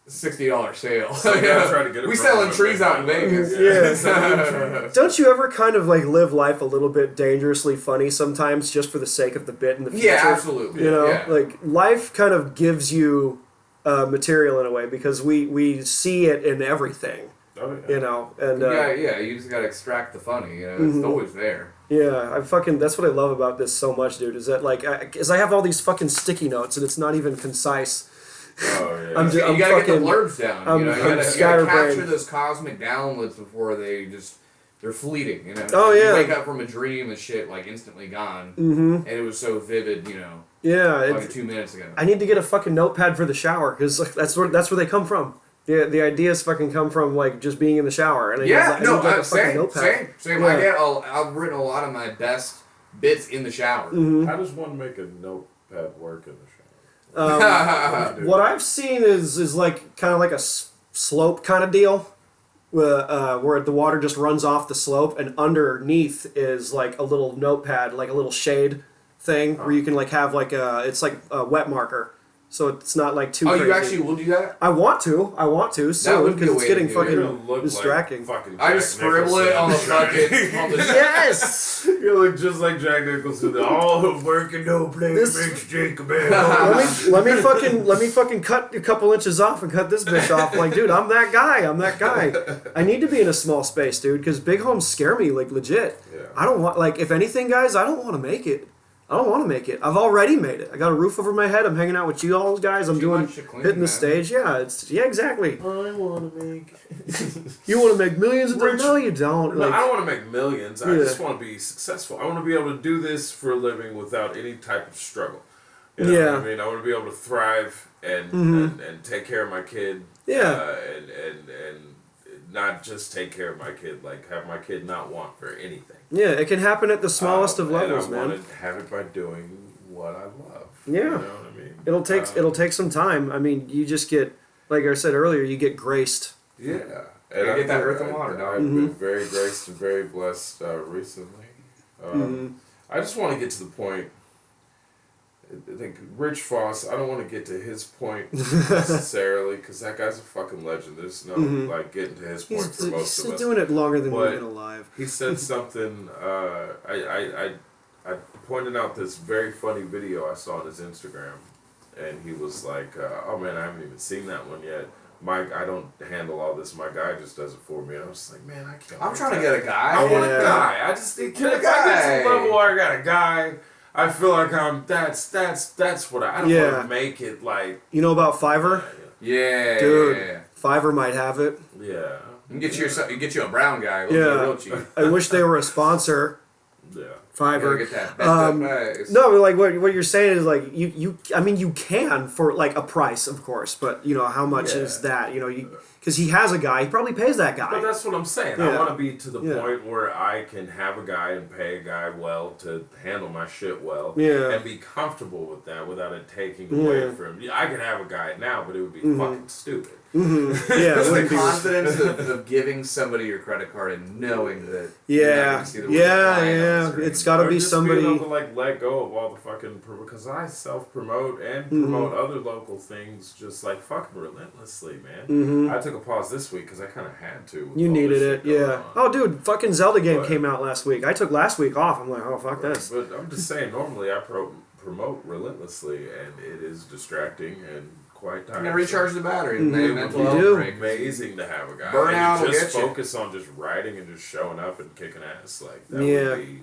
$60 sale. So try to get it we from selling them, trees out in Vegas. Yeah. Don't you ever kind of like live life a little bit dangerously funny sometimes just for the sake of the bit in the future? Yeah, absolutely. You know, yeah. like life kind of gives you material in a way because we see it in everything. Oh, yeah. You know, and you just gotta extract the funny. You know, it's always there. Yeah, that's what I love about this so much, dude. Is that like, I have all these fucking sticky notes and it's not even concise. Oh yeah. You gotta get the blurbs down. You gotta capture scatterbrained. those cosmic downloads before they're fleeting. You know. Oh, You yeah. wake up from a dream and shit like instantly gone, and it was so vivid. You know. Yeah. Like 2 minutes ago. I need to get a fucking notepad for the shower because that's where they come from. The ideas fucking come from like just being in the shower. And Same. Yeah. I've written a lot of my best bits in the shower. How does one make a notepad work in the shower? What I've seen is like kind of like a slope kind of deal, where the water just runs off the slope, and underneath is like a little notepad, like a little shade thing, where you can like have like it's like a wet marker. So it's not like too crazy. You actually will do that? I want to soon because it's getting fucking distracting. I just scribble it on the fucking. Yes. You look just like Jack Nicholson. All the work and no play makes Jacob man. let me fucking cut a couple inches off and cut this bitch off. Like, dude, I'm that guy. I need to be in a small space, dude, because big homes scare me, like legit. Yeah. I don't want, like, if anything, guys, I don't want to make it. I've already made it. I got a roof over my head. I'm hanging out with you all guys. I'm hitting the stage. Yeah, exactly. I want to make. You want to make millions of dollars? No, you don't. No, like, I don't want to make millions. I just want to be successful. I want to be able to do this for a living without any type of struggle. You know what I mean? I want to be able to thrive and take care of my kid. Yeah. And not just take care of my kid, like have my kid not want for anything. Yeah, it can happen at the smallest of levels, and I man. want to have it by doing what I love. Yeah. You know what I mean? It'll take some time. I mean, you just get, like I said earlier, you get graced. Yeah. And get that earth and water, dog. I've been very graced and very blessed recently. I just want to get to the point. I think Rich Foss, I don't want to get to his point necessarily, because that guy's a fucking legend. There's no, like, getting to his point for most of us. He's doing it longer than we've been alive. He said something, I pointed out this very funny video I saw on his Instagram, and he was like, oh man, I haven't even seen that one yet. I don't handle all this. My guy just does it for me. And I was just like, man, I can't. I'm trying to get a guy. I want a guy. I just think, if I get to the level where I got a guy, I feel like that's what I don't want to make it like. You know about Fiverr? Yeah, dude. Fiverr might have it. Yeah. You can get you a brown guy. Real cheap. I wish they were a sponsor. Yeah. Fiverr. Get that nice. No, but like what you're saying is like I mean you can for like a price, of course, but you know how much is that? You know, because he has a guy, he probably pays that guy. But that's what I'm saying. Yeah. I want to be to the point where I can have a guy and pay a guy well to handle my shit well, and be comfortable with that without it taking away from. I can have a guy now, but it would be fucking stupid. Yeah, just the confidence of giving somebody your credit card and knowing that. It's got to be somebody. Being able to like let go of all the fucking because I self promote and promote other local things just like fucking relentlessly, man. I took a pause this week because I kind of had to. You needed it, yeah. Oh, dude, fucking Zelda game came out last week. I took last week off. I'm like, oh fuck this. But I'm just saying, normally I promote relentlessly, and it is distracting and quite tiring. You gotta recharge the battery. It would be amazing to have a guy. Burnout will just get you. focus on just writing and just showing up and kicking ass. Like that would be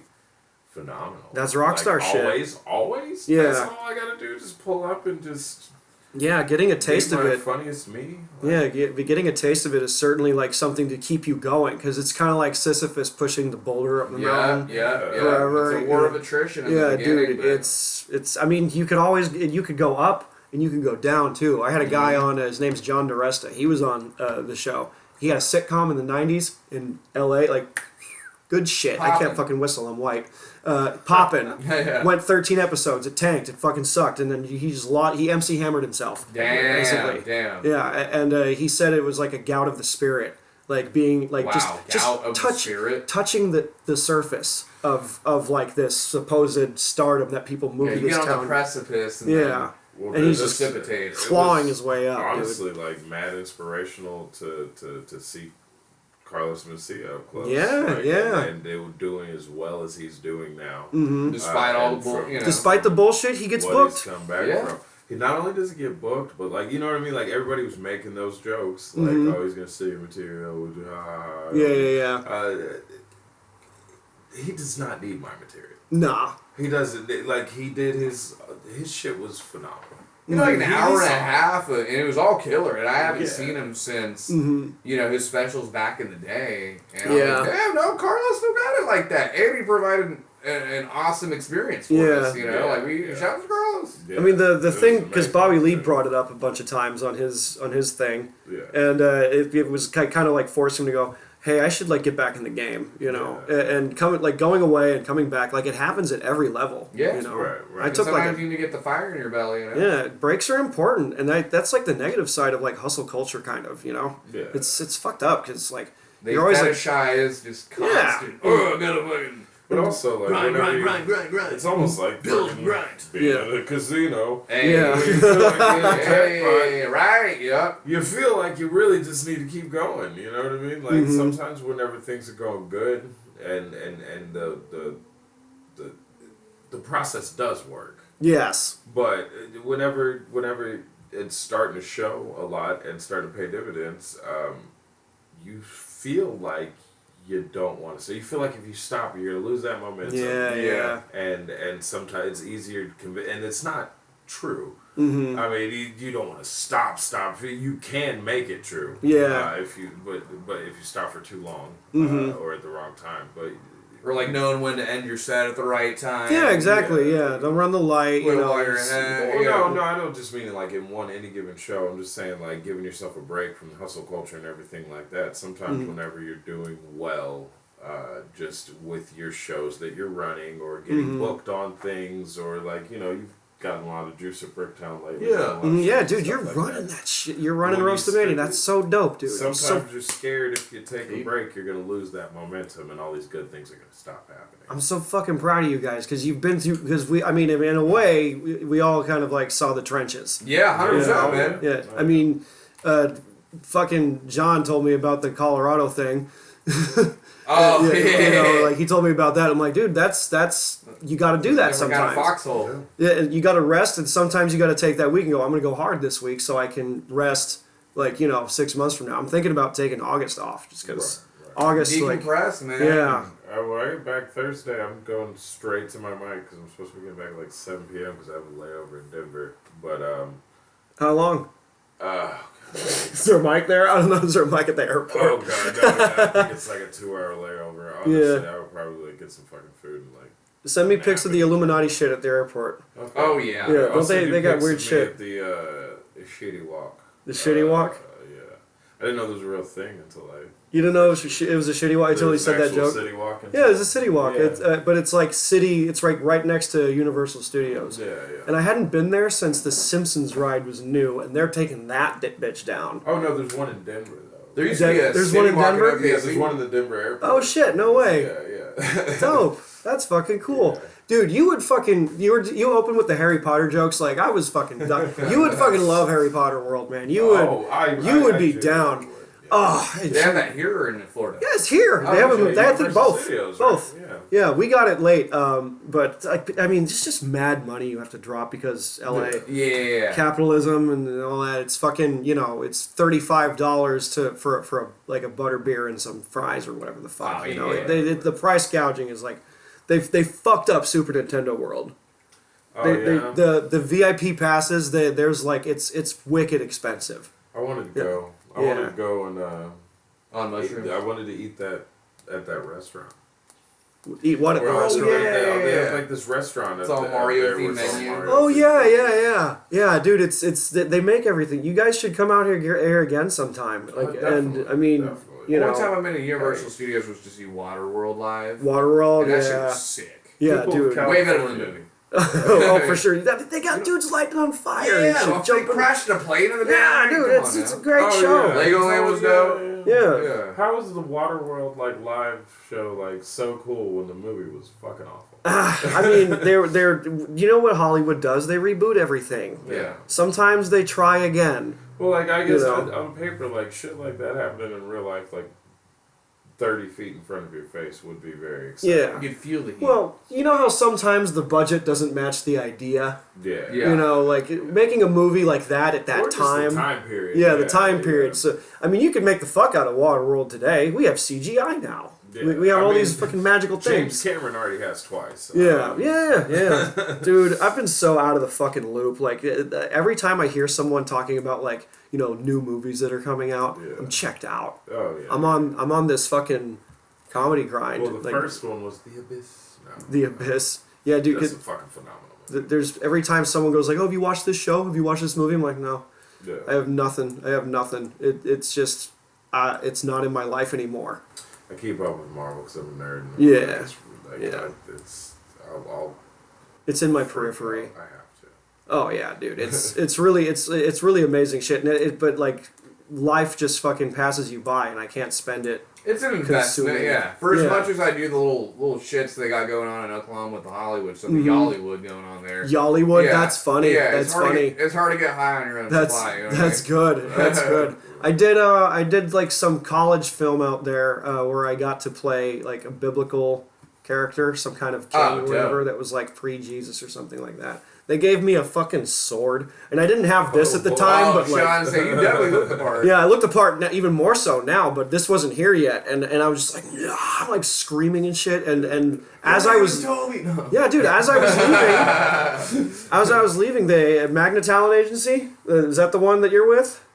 phenomenal. That's rockstar shit. Always. Yeah. That's all I gotta do. Just pull up and just. Yeah, getting a taste of it. Funniest me. Like, getting a taste of it is certainly like something to keep you going because it's kind of like Sisyphus pushing the boulder up the mountain. Forever. It's a war of attrition. Yeah, dude. It's. I mean, you could go up and you could go down too. I had a guy on. His name's John DeResta. He was on the show. He had a sitcom in the '90s in L.A. Like good shit. I can't fucking whistle. I'm white. Poppin'. Went 13 episodes. It tanked. It fucking sucked. And then he MC hammered himself. Damn. Yeah, and he said it was like a gout of the spirit, like being like touching the surface of like this supposed stardom that people move to this town. You get on the precipice. And and he's just clawing his way up. Honestly, like mad inspirational to see Carlos Mencia up close. And they were doing as well as he's doing now. Despite all the despite the bullshit, he gets booked. He's come back from. He not only does he get booked, but like you know what I mean. Like everybody was making those jokes, like oh he's gonna steal your material. He does not need my material. Nah. He doesn't. Like he did his shit was phenomenal. You know, like an hour and a half, and it was all killer. And I haven't seen him since, you know, his specials back in the day. And I'm like, damn, no, Carlos still got it like that. And he provided an awesome experience for us, you know. Like, shout out to Carlos. I mean, the thing, because Bobby Lee brought it up a bunch of times on his thing. And it was kind of like forcing him to go, hey, I should like get back in the game, you know, and going away and coming back, like it happens at every level. Yeah, you know? Right. I took sometimes you need to get the fire in your belly. You know? Yeah, breaks are important, and that's like the negative side of like hustle culture, kind of, you know. Yeah. It's fucked up because like you're always like shy is just constant. Oh, I gotta fucking. But also, like, grind. It's almost like build and grind. Because you know, you feel like you really just need to keep going. You know what I mean? Like sometimes whenever things are going good, and the process does work. Yes. But whenever it's starting to show a lot and starting to pay dividends, you feel like you don't want to. So you feel like if you stop, you're gonna lose that momentum. Yeah. And sometimes it's easier to convince, and it's not true. I mean, you don't want to stop. You can make it true. Yeah. But if you stop for too long or at the wrong time, or like knowing when to end your set at the right time. Yeah, exactly. Yeah, don't run the light. You know. No, I don't just mean like in any given show. I'm just saying like giving yourself a break from hustle culture and everything like that. Sometimes whenever you're doing well, just with your shows that you're running or getting booked on things or like you know gotten a lot of juice at Bricktown lately. Yeah. Yeah, dude, you're running that shit. You're running Roastamania. That's so dope, dude. Sometimes you're scared if you take a break, you're going to lose that momentum and all these good things are going to stop happening. I'm so fucking proud of you guys because you've been through. Because in a way, we all kind of like saw the trenches. Yeah, 100%, man. Yeah, I mean, fucking John told me about the Colorado thing. Oh, yeah. You know, like he told me about that. I'm like, dude, that's you got to do that sometimes. Kind of foxhole. Yeah, and you got to rest, and sometimes you got to take that week and go. I'm gonna go hard this week so I can rest. 6 months from now, I'm thinking about taking August off just because August, decompress, man. Yeah. When I get back Thursday, I'm going straight to my mic because I'm supposed to be getting back at 7 p.m. because I have a layover in Denver. But How long? Is there a mic there? I don't know. Is there a mic at the airport? Oh god, no, I think it's like a 2-hour layover. Honestly, I would probably get some fucking food and Send me pics of the Illuminati shit at the airport. Okay. Oh yeah. Yeah, don't they got weird shit. At the shitty walk. The shitty walk? Yeah. I didn't know there was a real thing until You didn't know it was a shitty walk until he said that joke? City walk. Yeah, it's a city walk. Yeah. It's, but it's like city. It's right next to Universal Studios. Yeah. And I hadn't been there since the Simpsons ride was new, and they're taking that bitch down. Oh no, there's one in Denver though. There used to be a There's city one in walking Denver? up Yeah, there's one in the Denver airport. Oh shit! No way. Yeah. Dope. That's fucking cool. Yeah. Dude, you open with the Harry Potter jokes like I was fucking done. You would fucking love Harry Potter world, man. You would be down. Oh, They have that here or in Florida? yeah, it's here. Oh, They have okay. them. They have them both. Studios, Both. right? Yeah, we got it late. But I mean, it's just mad money you have to drop because LA Yeah. capitalism and all that. It's fucking it's $35 for a butter beer and some fries or whatever the fuck. Oh, You know, yeah. the price gouging is like they fucked up Super Nintendo World. Oh yeah. The VIP passes, there's like it's wicked expensive. I wanted to go. I Yeah. wanted to go and On mushrooms. I wanted to eat that at that restaurant. Eat what at the Where restaurant? They have like this restaurant. It's at all the- Mario there where themed it's all menu. Mario Oh themed. yeah, dude. It's they make everything. You guys should come out here again sometime. Like, and Definitely, I mean, definitely. One time I've been to Universal Studios was to see Waterworld live. Waterworld, And that shit yeah, was sick. yeah, People dude. count- Way better than the movie. Oh, for sure. They got dudes lighting on fire and Yeah, shit, well, they jumping. crashed a plane in the Yeah, damn thing. dude, Come it's on a now. great Oh, show. yeah. Legoland was dope. Yeah. Yeah. How was the Waterworld live show so cool when the movie was fucking awful? I mean, they're you know what Hollywood does? They reboot everything. Yeah. Sometimes they try again. Well, I guess You know. on paper, shit like that happening in real life, 30 feet in front of your face would be very exciting. Yeah. You could feel the heat. Well, you know how sometimes the budget doesn't match the idea? Yeah. Yeah. You know, like making a movie like that at that Or just time. the time period. Yeah, the time yeah. period. So, I mean, you could make the fuck out of Waterworld today. We have CGI now. Yeah. We have I all mean, these fucking magical James things. Cameron already has twice. Yeah. Dude, I've been so out of the fucking loop. Like, every time I hear someone talking about, new movies that are coming out, Yeah. I'm checked out. Oh, yeah. I'm on this fucking comedy grind. Well, the first one was The Abyss. No. The Abyss. Yeah, dude. That's 'cause a fucking phenomenal movie. there's every time someone goes like, "Oh, have you watched this show? Have you watched this movie?" I'm like, "No, Yeah. I have nothing. It's just, it's not in my life anymore." I keep up with Marvel because I'm a nerd. And Yeah. yeah. It's in my periphery. I have to. Oh yeah, dude. It's really amazing shit. But life just fucking passes you by, and I can't spend it. It's an investment, Consuming. yeah. For as Yeah. much as I do the little shits they got going on in Oklahoma with the Hollywood stuff, the Yollywood going on there. Yollywood, Yeah. that's funny. Yeah, that's funny. It's hard to get high on your own That's supply. You know what that's I good. That's good. I did some college film out there where I got to play a biblical character, some kind of king Oh, or whatever dope. that was pre-Jesus or something like that. They gave me a fucking sword, and I didn't have this at the time, but Sean said you definitely look the part. yeah, I looked the part even more so now, but this wasn't here yet, and I was just like screaming and shit, and as I was yeah, dude, as I was leaving the Magna Talent Agency, is that the one that you're with?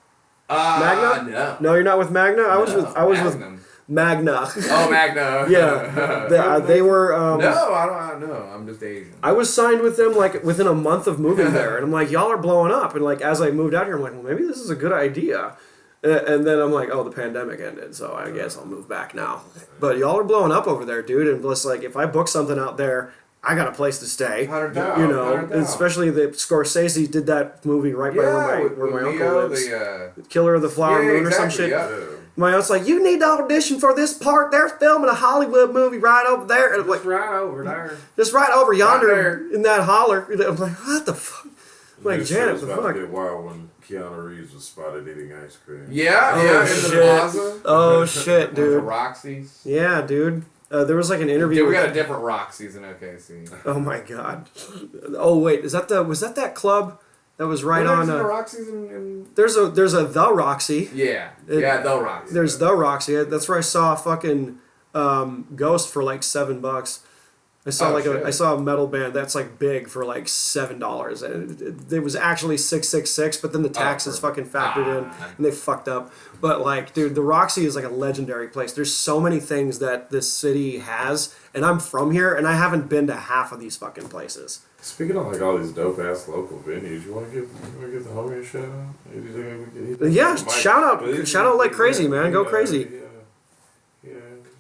Magna? No. No, you're not with Magna. I was with Magnum. Magna. Oh, Magna. Yeah, they were. No, I don't know. I'm just Asian. I was signed with them within a month of moving there, and I'm like, y'all are blowing up. And as I moved out here, I'm like, well, maybe this is a good idea. And then I'm like, oh, the pandemic ended, so I guess I'll move back now. But y'all are blowing up over there, dude. And plus, if I book something out there, I got a place to stay. 100,000. You know, 100,000. especially the Scorsese did that movie right by where my uncle lives. Killer of the Flower Moon or some shit. Yeah. My aunt's like, you need to audition for this part. They're filming a Hollywood movie right over there. And I'm like, right over there. just right over yonder there. in that holler. I'm like, what the fuck? I'm like, This Janet, was the about fuck? to get wild when Keanu Reeves was spotted eating ice cream. Yeah, Oh, in shit. the plaza. Oh shit, Dude. The dude. Roxy's. Yeah, dude. There was like an interview. Dude, we with- got a different Roxy's in OKC. Oh my god. Oh wait, was that club that was right on? The Roxy's in... There's a The Roxy. Yeah, the Roxy. There's The Roxy. That's where I saw a fucking Ghost for like $7. I saw I saw a metal band that's like big for like $7, and it was actually $666, but then the taxes fucking factored in, and they fucked up. But like, dude, the Roxy is like a legendary place. There's so many things that this city has, and I'm from here, and I haven't been to half of these fucking places. Speaking of like all these dope ass local venues, you want to give the homie a shout out? Yeah, shout out like crazy, man. Go crazy. Yeah.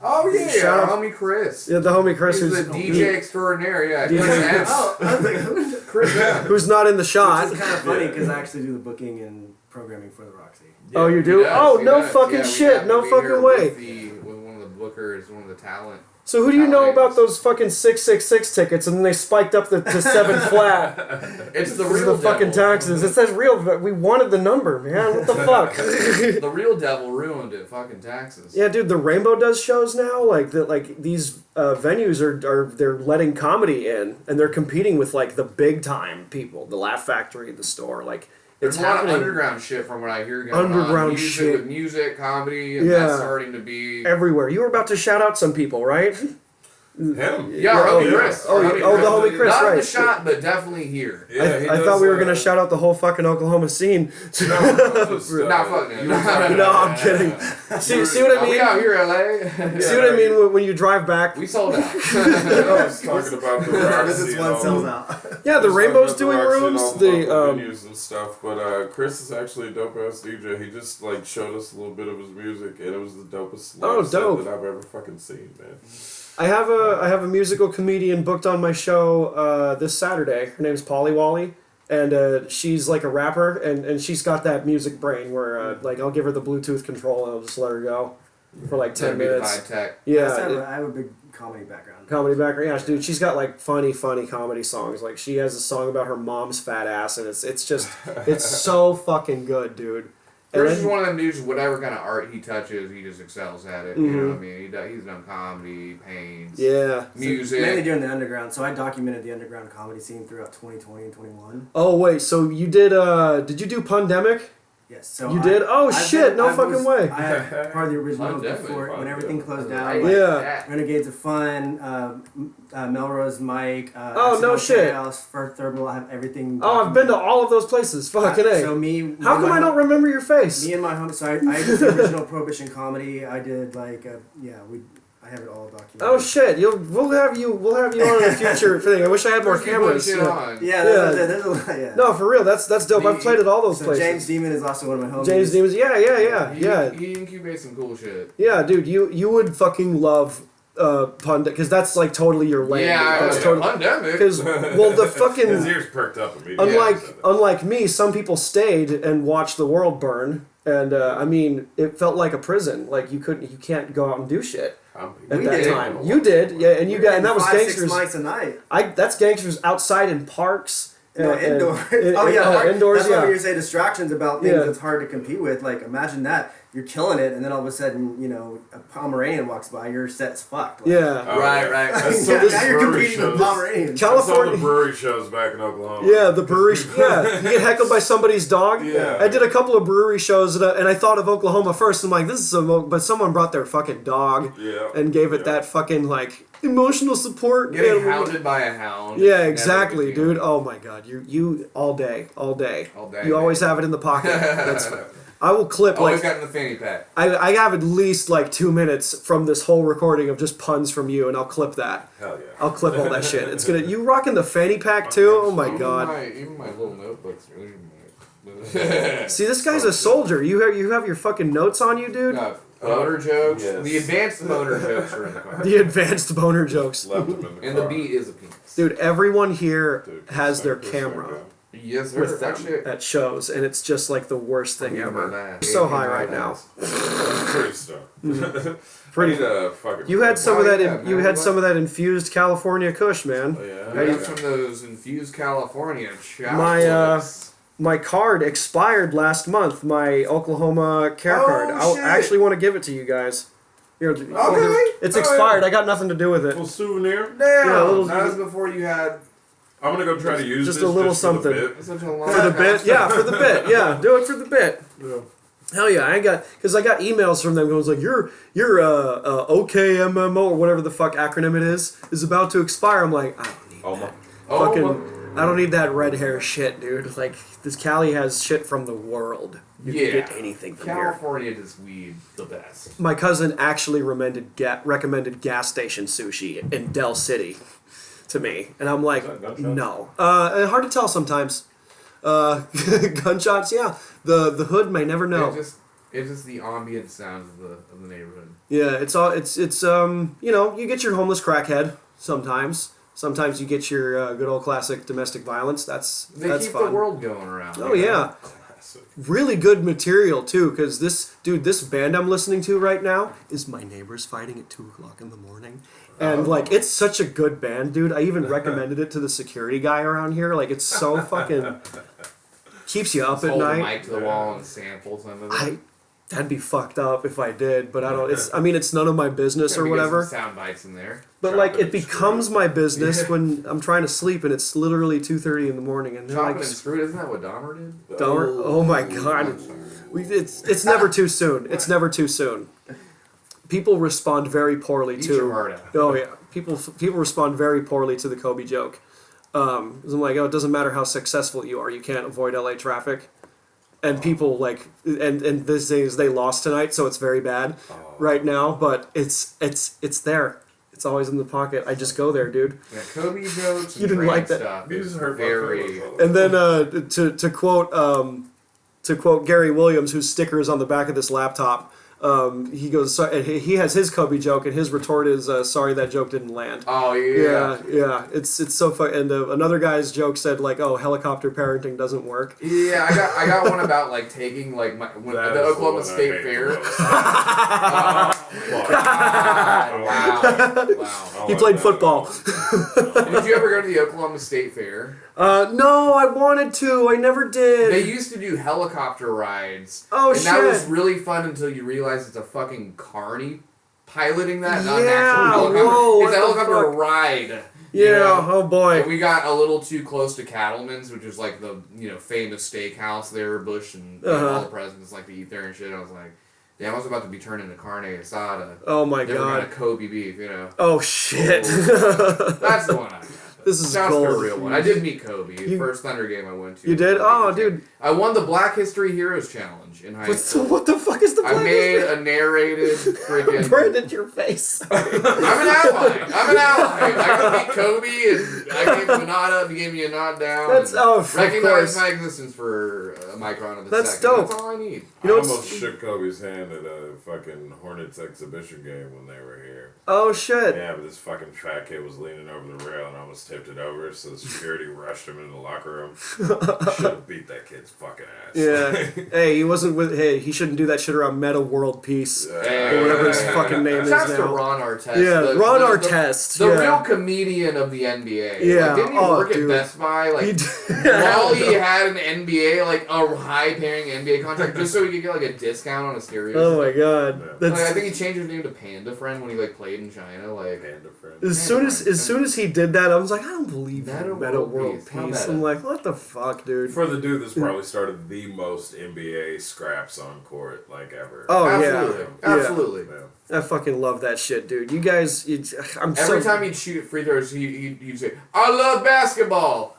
Oh yeah, Shout out- homie Chris. Yeah, the homie Chris, He's who's the DJ extraordinaire. Yeah, DJ. Chris M. Oh, I was like, who? Chris M. who's not in the shot. It's kind of funny because I actually do the booking and programming for the Roxy. Oh, you He do? does, Oh, he no does. fucking Yeah, we shit. happened No to be fucking here way. with one of the bookers, one of the talent. So who do you know Talent about agents. those fucking 666 tickets, and then they spiked up to 7 flat? It's the Because real of the fucking devil. taxes. It says real. We wanted the number, man. What the fuck? The real devil ruined it. Fucking taxes. Yeah, dude. The Rainbow does shows now. Like these venues are they're letting comedy in, and they're competing with like the big time people, the Laugh Factory, the Store. Like There's it's a lot of happening underground shit from what I hear going Underground on. Music shit. with music, comedy, and Yeah. that's starting to be... everywhere. You were about to shout out some people, right? Him? Yeah, our homie Chris. Oh, Our the homie Chris, Not in right. the shot, but definitely here. Yeah, he I does, thought we were gonna shout out the whole fucking Oklahoma scene. Nah, fuck no. No, I'm kidding. See what I We mean? out here, LA. See what I mean when you drive back? We sold out. I was talking about the Roxy This and one all- sells out. Yeah, the Just Rainbow's talking doing about the Roxy and rooms. all the The local venues and stuff, but Chris is actually a dope ass DJ. He just like showed us a little bit of his music, and it was the dopest Oh, live set dope. that I've ever fucking seen, man. I have a musical comedian booked on my show this Saturday. Her name's Polly Wally, and she's like a rapper, and she's got that music brain where like I'll give her the Bluetooth control and I'll just let her go for like 10 That'd be the minutes. high tech. Yeah, I have a big comedy background. comedy background. Yeah, dude, she's got like funny comedy songs. Like she has a song about her mom's fat ass, and it's just it's so fucking good, dude. And Chris is then- one of them dudes, whatever kind of art he touches, he just excels at it. You know what I mean? He's done comedy, paints, yeah. music. Mainly during the underground. So I documented the underground comedy scene throughout 2020 and 21. Oh wait, so you did you do Pandemic? Yes. So You did? Oh, shit, no fucking way. I had part of the original Definitely. before when everything closed I down. like Yeah. that. Renegades of Fun, Melrose Mike. Oh, no Accidental shit. Chaos, First Third World, I have everything. Oh, I've been to all of those places. Fucking A. So me. How come I don't remember your face? Me and my homie. So I did the original Prohibition comedy. I did like I have it all documented. Oh shit! We'll have you on in a future thing. I wish I had more Chris, you put cameras. shit Yeah. on. Yeah, there's a lot. Yeah. No, for real. That's dope. I've played at all those So places. James Demon is also one of my homies. James Demons. Yeah. He incubates some cool shit. Yeah, dude. You would fucking love Pundit because that's like totally your lane. That's totally Pandemic. because well the His fucking ears perked up immediately. unlike me, some people stayed and watched the world burn, and I mean it felt like a prison. Like you can't go out and do shit. At We that did. time, you did, yeah, and you got, and that was 5-6 gangsters. mics a night. That's gangsters outside in parks. No, and- indoors. and- Oh yeah, hard- indoors. That's Yeah, why you say distractions about things Yeah. that's hard to compete with. Like imagine that you're killing it, and then all of a sudden, a Pomeranian walks by, your set's fucked. Like, yeah. Oh, Right. That's Yeah, some now you're brewery competing with shows. Pomeranians. That's all the California. brewery shows back in Oklahoma. Yeah, the brewery. Yeah, you get heckled by somebody's dog. Yeah. I did a couple of brewery shows, and I thought of Oklahoma first. I'm like, this is but someone brought their fucking dog Yeah. and gave it that fucking like emotional support. Getting animal. hounded by a hound. Yeah, is never exactly, a good feeling. dude. Oh my god, you all day. All day, You always baby. have it in the pocket. That's fine. I will clip Always like got in the fanny pack. I have at least like 2 minutes from this whole recording of just puns from you, and I'll clip that. Hell yeah. I'll clip all that shit. It's gonna. You rocking the fanny pack too? Oh my god. Even my little notebooks. See, this guy's a soldier. You have your fucking notes on you, dude. No, boner jokes. Yes. The advanced boner jokes are in the car. The advanced boner jokes. Left him in the And car. the beat is a penis. Dude, everyone here Dude, has their this camera guy. Yes, sir. with That them shit. at shows, and it's just like the worst thing ever. Man, So high right now. Pretty stuff. Pretty. I need a fucking You had some Oh, of that. yeah, You man, had what? some of that infused California Kush, man. Oh, yeah. I got some of those infused California My, chocolates. My card expired last month. My Oklahoma care Oh, card. shit. I actually want to give it to you guys. Here, Okay. it's Oh, expired. yeah. I got nothing to do with it. Little souvenir. Damn! Yeah, a little- that was before you had I'm gonna go try to use Just this a little for the something. bit. such a long For the bit, yeah, for the bit, yeah. Do it for the bit. Yeah. Hell yeah, I got because I got emails from them going like you're OKMMO or whatever the fuck acronym it is about to expire. I'm like I don't need Oh my. fucking I don't need that red hair shit, dude. Like this Cali has shit from the world. You Yeah. can get anything from here. California does weed the best. My cousin actually recommended gas station sushi in Del City to me, and I'm like, Is that gunshots? no. Hard to tell sometimes. Gunshots, yeah. The hood may never know. It's just the ambient sounds of the neighborhood. Yeah, it's you know, you get your homeless crackhead sometimes. Sometimes you get your good old classic domestic violence. That's They keep fun. the world going around. Oh yeah. Classic. Really good material too, because this band I'm listening to right now is My Neighbors Fighting at 2:00 in the morning, and like it's such a good band, dude. I even recommended it to the security guy around here. Like it's so fucking keeps you up Just at hold the night. mic to the wall and sample some of it. That'd be fucked up if I did, but I don't. It's none of my business or Maybe get whatever. some sound bites in there. But Chop like it it and becomes screw my business when I'm trying to sleep and it's literally 2:30 in the morning and they're Chopping like, and screwed, isn't that what Dahmer did? Dahmer? Oh my god. It's never too soon. It's never too soon. People respond very poorly Eat your to. heart out. Oh yeah, people respond very poorly to the Kobe joke. 'Cause I'm like, oh, it doesn't matter how successful you are, you can't avoid LA traffic. And people like, and this thing is they lost tonight, so it's very bad right now. But it's there. It's always in the pocket. I just go there, dude. Yeah, Kobe jokes and You didn't trans like that. stuff These is hurt my very... feelings. And then to quote Gary Williams, whose sticker is on the back of this laptop, he goes, he has his Kobe joke, and his retort is, "Sorry, that joke didn't land." Oh, yeah. Yeah. It's so fun. And another guy's joke said like, "Oh, helicopter parenting doesn't work." Yeah, I got one about like taking like when That the is Oklahoma one I State hate the Fair. most. Oh, wow. He played football. Did you ever go to the Oklahoma State Fair? No, I wanted to. I never did. They used to do helicopter rides. Oh, and that was shit. really fun until you realize it's a fucking carny piloting that, not an Yeah, actual helicopter. whoa, It's a what the helicopter fuck? ride. Yeah. You know? Oh boy. And we got a little too close to Cattleman's, which is like the famous steakhouse there, Bush and all the presidents like to eat there and shit. I was like, damn, I was about to be turned into carne asada. Oh my They were gonna god. Kobe beef, you know. Oh shit. That's the one I got. This is That's the gold. real one. I did meet Kobe. You- First Thunder game I went to. You did? Oh, dude. I won the Black History Heroes Challenge in high school. What the fuck is the I plan? made a narrated freaking. Brandon, your face. I'm an ally. I could beat Kobe, and I gave him a nod up. He gave me a nod down. That's and of recognize course. my existence for a micron of a That's second. dope. That's all I need. You know I what's- almost shook Kobe's hand at a fucking Hornets exhibition game when they were here. Oh shit. Yeah, but this fucking fat kid was leaning over the rail and almost tipped it over, so the security rushed him into the locker room. Should have beat that kid's fucking ass. Yeah. Hey, he wasn't with. Hey, he shouldn't do that shit around Meta World Peace. Hey. Or whatever his fucking name is Shouts to now. Ron Artest. Yeah, Ron Artest. The yeah. real comedian of the NBA. Yeah, Like, didn't he oh, work dude. at Best Buy? Like, He while he had an NBA, like a high-paying NBA contract, just so he could get like a discount on a stereo. Oh my god. Yeah. That's Like, I think he changed his name to Panda Friend when he like played in China. Like, Panda friend. as soon as he did that, I was like, I don't believe Meta in Meta World World Peace. How Peace. meta? I'm like, what the fuck, dude? For the dude that's probably started the most NBA scraps on court like ever. Oh absolutely, yeah. absolutely. Yeah. I fucking love that shit, dude. You guys, I'm Every so. time he'd shoot at free throws, he'd say, "I love basketball."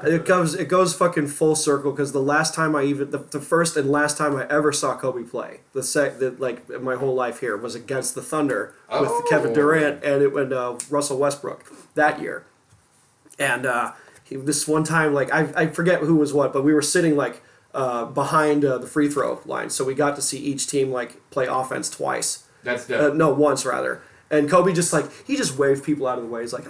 It goes fucking full circle because the last time the first and last time I ever saw Kobe play, like my whole life here was against the Thunder with Oh. Kevin Durant and Russell Westbrook that year, and this one time, like I forget who was what, but we were sitting like behind the free throw line, so we got to see each team like play offense twice. That's dope. No, once rather. And Kobe just waved people out of the way. He's like,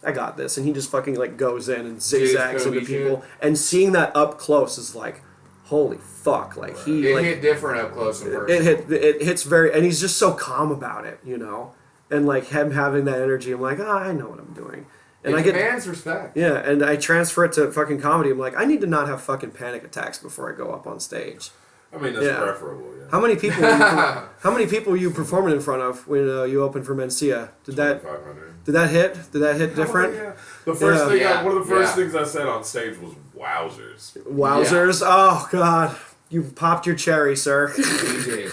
I got this, and he just fucking like goes in and zigzags into people. And seeing that up close is like, holy fuck! Like it hit different up close in person. It hits very, and he's just so calm about it, you know. And like him having that energy, I'm like, I know what I'm doing. And I get man's respect. Yeah, and I transfer it to fucking comedy. I'm like, I need to not have fucking panic attacks before I go up on stage. I mean, that's preferable. Yeah. How many people were you performing in front of when you opened for Mencia? Did that hit? Did that hit different? Yeah. The first thing, one of the first things I said on stage was "Wowzers." Wowzers! Yeah. Oh God, you popped your cherry, sir.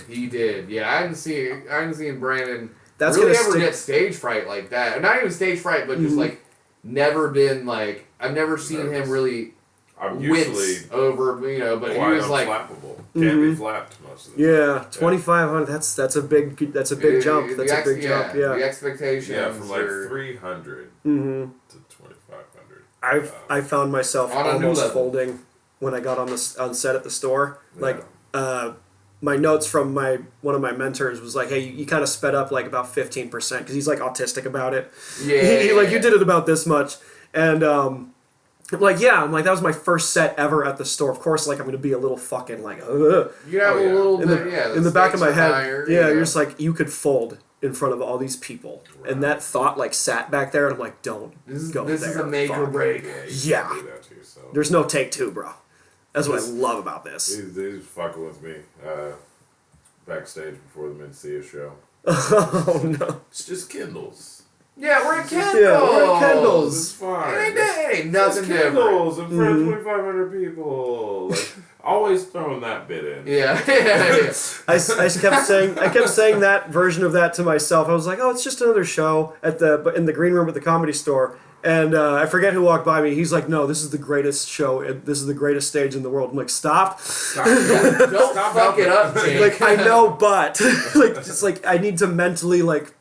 He did. Yeah, I didn't see Brandon That's really ever get stage fright like that. And not even stage fright, but just like never been like I've never seen him really. I'm usually over, you know, but he was like flappable. Can't be flapped most of the time. 2,500. That's a big jump. That's a big jump. Yeah. The expectations. Yeah, from like 300 to 2,500. I found myself almost folding when I got on set at the store. Like my notes from one of my mentors was like, hey, you kind of sped up like about 15% because he's like autistic about it. You did it about this much, and I'm like, that was my first set ever at the store. Of course, like, I'm going to be a little fucking, like, ugh. You have a little bit, in the back of my head, you're just like, you could fold in front of all these people. Right. And that thought, like, sat back there, and I'm like, don't go there. This is a make or break. Yeah. There's no take two, bro. That's what I love about this. He's fucking with me backstage before the Mencia show. Oh, no. It's just Kindles. Yeah, we're at Kendall's. Yeah, we're at Kendall's. It's fine. It ain't nothing different. Kendall's in front of 2,500 people. Like, always throwing that bit in. Yeah. I kept saying that version of that to myself. I was like, oh, it's just another show in the green room at the Comedy Store. And I forget who walked by me. He's like, no, this is the greatest show. This is the greatest stage in the world. I'm like, stop. Don't fuck it up, Jake. Like, I know, but like, just like I need to mentally like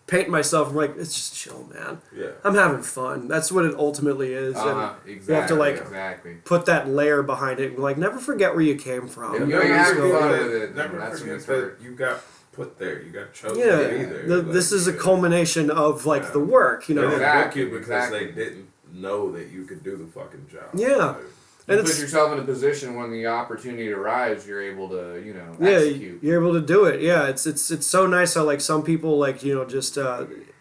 paint myself. I'm like, it's just chill, man. Yeah. I'm having fun. That's what it ultimately is. Exactly. You have to like put that layer behind it. Like, never forget where you came from. Yeah, you have fun with it. Never forget that you got put there. You got chosen to be there. This is a culmination of like the work. You know, they didn't book you because they didn't know that you could do the fucking job. Yeah. And put yourself in a position when the opportunity arrives, you're able to, execute. You're able to do it. Yeah, it's so nice how like some people like just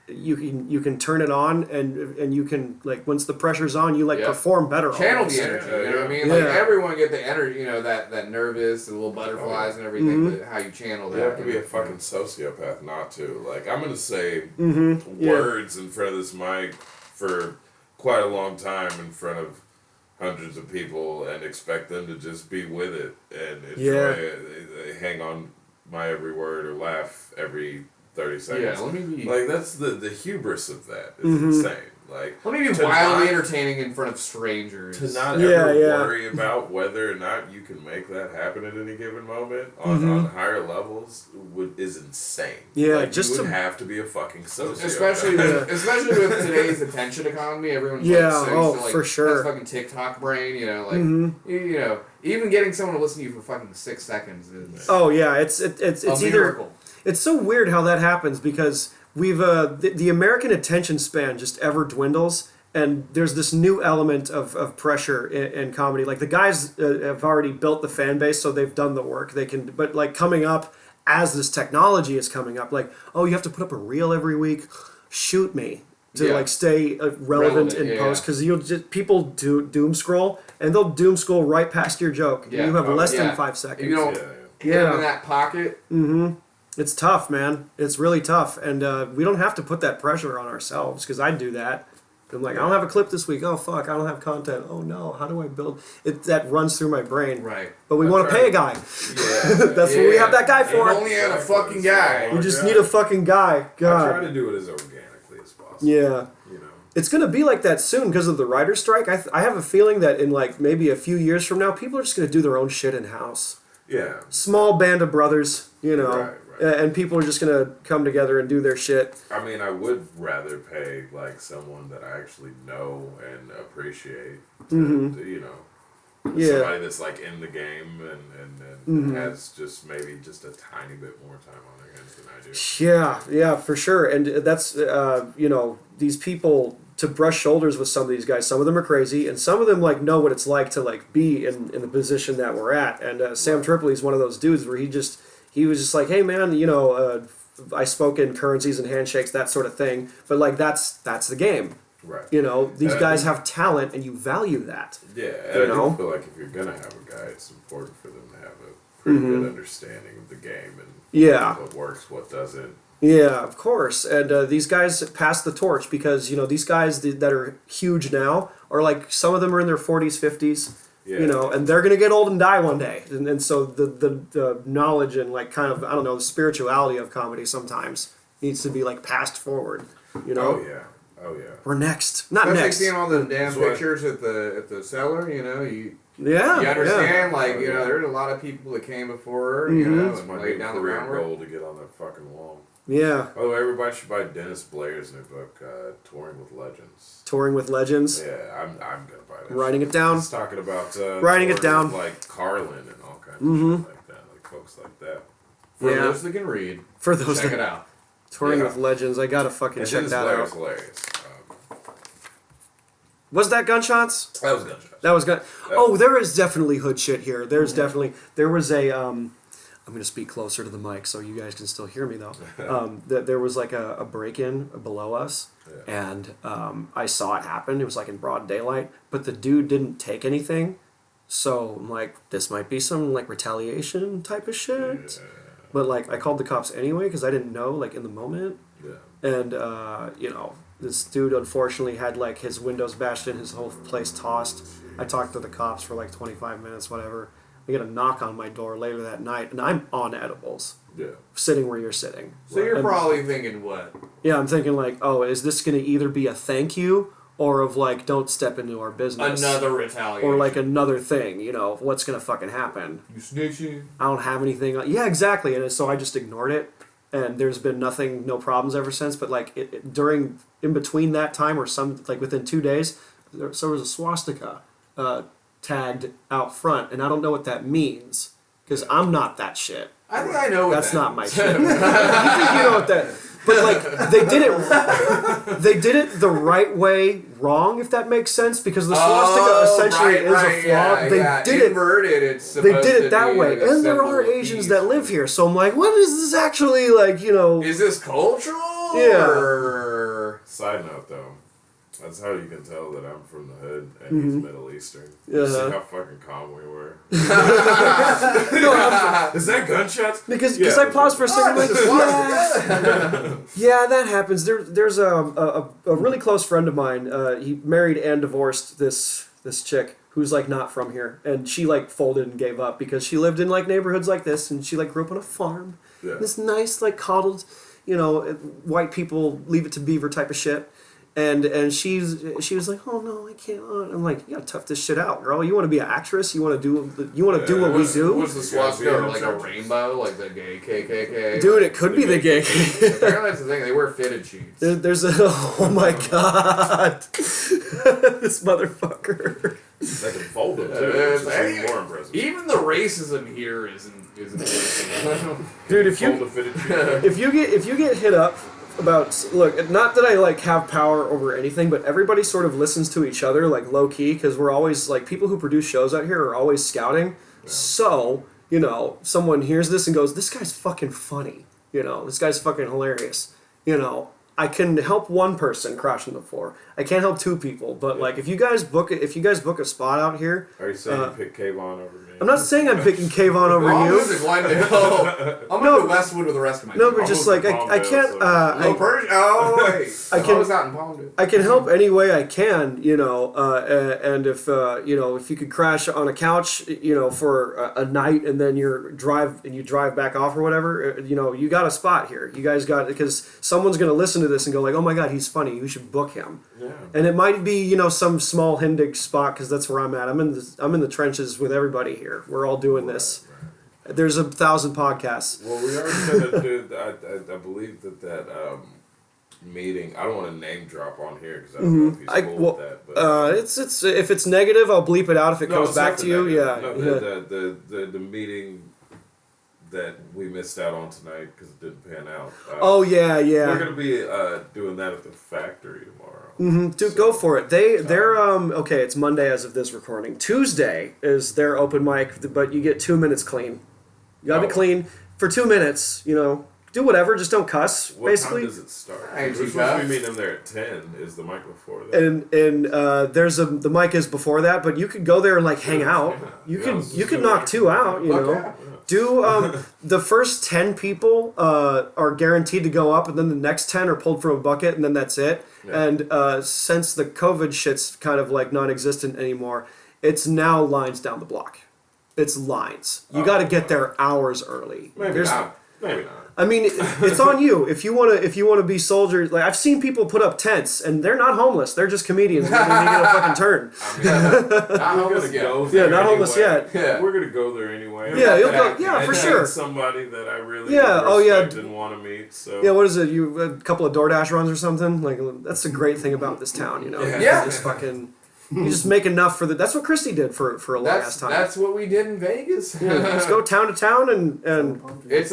you can turn it on and you can like once the pressure's on you like perform better. Channel the energy. You know what I mean? Yeah. Like everyone get the energy. That nervous, the little butterflies and everything. But how you channel that? You have to be a fucking sociopath not to. Like I'm gonna say words in front of this mic for quite a long time in front of hundreds of people and expect them to just be with it and enjoy it. They hang on my every word or laugh every 30 seconds. Yeah, let me be... Like, that's the hubris of that. It's insane. Like, let me be wildly entertaining in front of strangers. To not ever worry about whether or not you can make that happen at any given moment on higher levels is insane. Yeah, like, just you would have to be a fucking sociopath. Especially with today's attention economy, everyone's for sure. That's fucking TikTok brain, even getting someone to listen to you for fucking 6 seconds is it's either miracle. It's so weird how that happens because we've the American attention span just ever dwindles, and there's this new element of pressure in comedy. Like the guys have already built the fan base, so they've done the work. They can, but like coming up as this technology is coming up, like you have to put up a reel every week. Shoot me to like stay relevant in post because people do doom scroll and they'll doom scroll right past your joke. Yeah. You have less than 5 seconds. If you don't get them in that pocket. It's tough, man. It's really tough. And we don't have to put that pressure on ourselves because I do that. I'm like, I don't have a clip this week. Oh, fuck. I don't have content. Oh, no. How do I build it? That runs through my brain. Right. But we want to pay a guy. Yeah. That's what we have that guy for. We only had a fucking guy. You just need a fucking guy. God. I try to do it as organically as possible. Yeah. It's going to be like that soon because of the writer's strike. I have a feeling that in like maybe a few years from now, people are just going to do their own shit in-house. Yeah. Small band of brothers, Right. and people are just gonna come together and do their shit. I mean, I would rather pay like someone that I actually know and appreciate, to, somebody that's like in the game and has just maybe just a tiny bit more time on their hands than I do. Yeah, for sure. And that's these people, to brush shoulders with some of these guys. Some of them are crazy, and some of them like know what it's like to like be in the position that we're at. And Sam Tripoli is one of those dudes where he was just like, hey man, I spoke in currencies and handshakes, that sort of thing. But like that's the game. Right. These guys have talent, and you value that. Yeah, and I do feel like if you're gonna have a guy, it's important for them to have a pretty good understanding of the game and what works, what doesn't. Yeah, of course. And these guys pass the torch because, these guys that are huge now are like, some of them are in their 40s, 50s, and they're going to get old and die one day. And so the knowledge and like kind of, I don't know, the spirituality of comedy sometimes needs to be like passed forward, Oh, yeah. We're next. Not That's next. like seeing all the damn pictures at the cellar, you Yeah. understand, there's a lot of people that came before her, That's and my laid new down the career groundwork. goal to get on that fucking wall. Yeah. Oh, everybody should buy Dennis Blair's new book, Touring with Legends. Touring with Legends. Yeah, I'm gonna buy that. Writing it down. He's talking about Writing it touring down. with, like Carlin and all kinds of shit like that, like folks like that. For those that can read, For those check that, it out. Touring with Legends. I gotta fucking And check Dennis that Blair's out. hilarious. Was that gunshots? That was gunshots. That was good. Oh, there is definitely hood shit here. There was a, I'm going to speak closer to the mic so you guys can still hear me though. There was like a break-in below us, and I saw it happen. It was like in broad daylight, but the dude didn't take anything. So I'm like, this might be some like retaliation type of shit. Yeah. But like, I called the cops anyway because I didn't know like in the moment. Yeah. And, this dude unfortunately had like his windows bashed in, his whole place tossed. I talked to the cops for like 25 minutes, whatever. I get a knock on my door later that night, and I'm on edibles, sitting where you're sitting. So you're probably thinking what? Yeah, I'm thinking like, oh, is this going to either be a thank you or of like, don't step into our business? Another retaliation. Or like another thing, what's going to fucking happen? You snitching? I don't have anything. Yeah, exactly. And so I just ignored it. And there's been no problems ever since. But like in between that time or within 2 days, there was a swastika tagged out front. And I don't know what that means because I'm not that shit. I think I know what That's that not my means. shit. You think you know what that... But like they did it the right way wrong, if that makes sense, because the swastika essentially is a flaw. They did inverted, it. They did it that way, and there are Asians that live here. So I'm like, what is this actually like? Is this cultural? Yeah. Or... Side note though, that's how you can tell that I'm from the hood and he's Middle Eastern. Yeah. You see how fucking calm we were? Is that gunshots? Because I paused for a second, like, yeah, that happens. There's a really close friend of mine. He married and divorced this chick who's like not from here, and she like folded and gave up because she lived in like neighborhoods like this, and she like grew up on a farm. Yeah. This nice like coddled, white people leave it to beaver type of shit. And she was like, oh no, I can't. I'm like, you gotta tough this shit out, girl. You want to be an actress? You want to do what we do? Was the swastika like a rainbow, like the gay KKK? Dude, it could be the gay. Apparently that's the thing. They wear fitted sheets. There's a oh my god, this motherfucker. They can fold them too, It's which is even more impressive. Even the racism here isn't Dude, if Fold a fitted sheet. you get hit up about, look, not that I like have power over anything, but everybody sort of listens to each other like low key because we're always like, people who produce shows out here are always scouting. Yeah. So someone hears this and goes, this guy's fucking funny. This guy's fucking hilarious. I can help one person crash on the floor. I can't help two people, but like if you guys book a spot out here, Are you saying you pick Kayvon over me? I'm not saying I'm picking Kayvon over I'll you. move to Glendale. I'm going to Westwood with the rest of my No, team. but just like I can't. I was out in Palmdale. I can help any way I can, and if if you could crash on a couch, for a night, and then you drive back off or whatever, you got a spot here. You guys got, because someone's gonna listen to this and go like, oh my god, he's funny. You should book him. Yeah. And it might be some small Hindig spot because that's where I'm at. I'm in the trenches with everybody here. We're all doing this. Right. There's 1,000 podcasts. Well, we are gonna do. I believe that meeting. I don't want to name drop on here because I don't know if he's cool with that. But It's if it's negative, I'll bleep it out if it no, comes it's back to you. negative. Yeah. No, the meeting that we missed out on tonight because it didn't pan out. Oh yeah. We're gonna be doing that at the factory tomorrow. Dude, go for it. They're okay. It's Monday as of this recording. Tuesday is their open mic, but you get 2 minutes clean. You gotta be clean for 2 minutes. You know, do whatever. Just don't cuss. What basically. time does it start? Hey, We're supposed to be meeting them there at 10. Is the mic before that? And there's the mic is before that, but you could go there and like hang out. You could knock 2 out. You know. yeah. Do the first 10 people are guaranteed to go up, and then the next 10 are pulled from a bucket, and then that's it. Yeah. And since the COVID shit's kind of like non-existent anymore, it's now lines down the block. It's lines. You got to get there hours early. Maybe not. Maybe not. I mean, it's on you. If you wanna be soldiers, like I've seen people put up tents, and they're not homeless. They're just comedians making a fucking turn. Not We're homeless gonna yet. go there Yeah, not homeless anyway. yet. Yeah. We're gonna go there anyway. Yeah, you'll go. Yeah, And for meet sure. Somebody that I really Yeah, oh, yeah. respect and want to meet. So Yeah, what is it? You a couple of DoorDash runs or something? Like that's the great thing about this town, you know. Yeah. You just fucking you just make enough for the. That's what Christy did for a long ass time. That's what we did in Vegas. Yeah, just go town to town and It's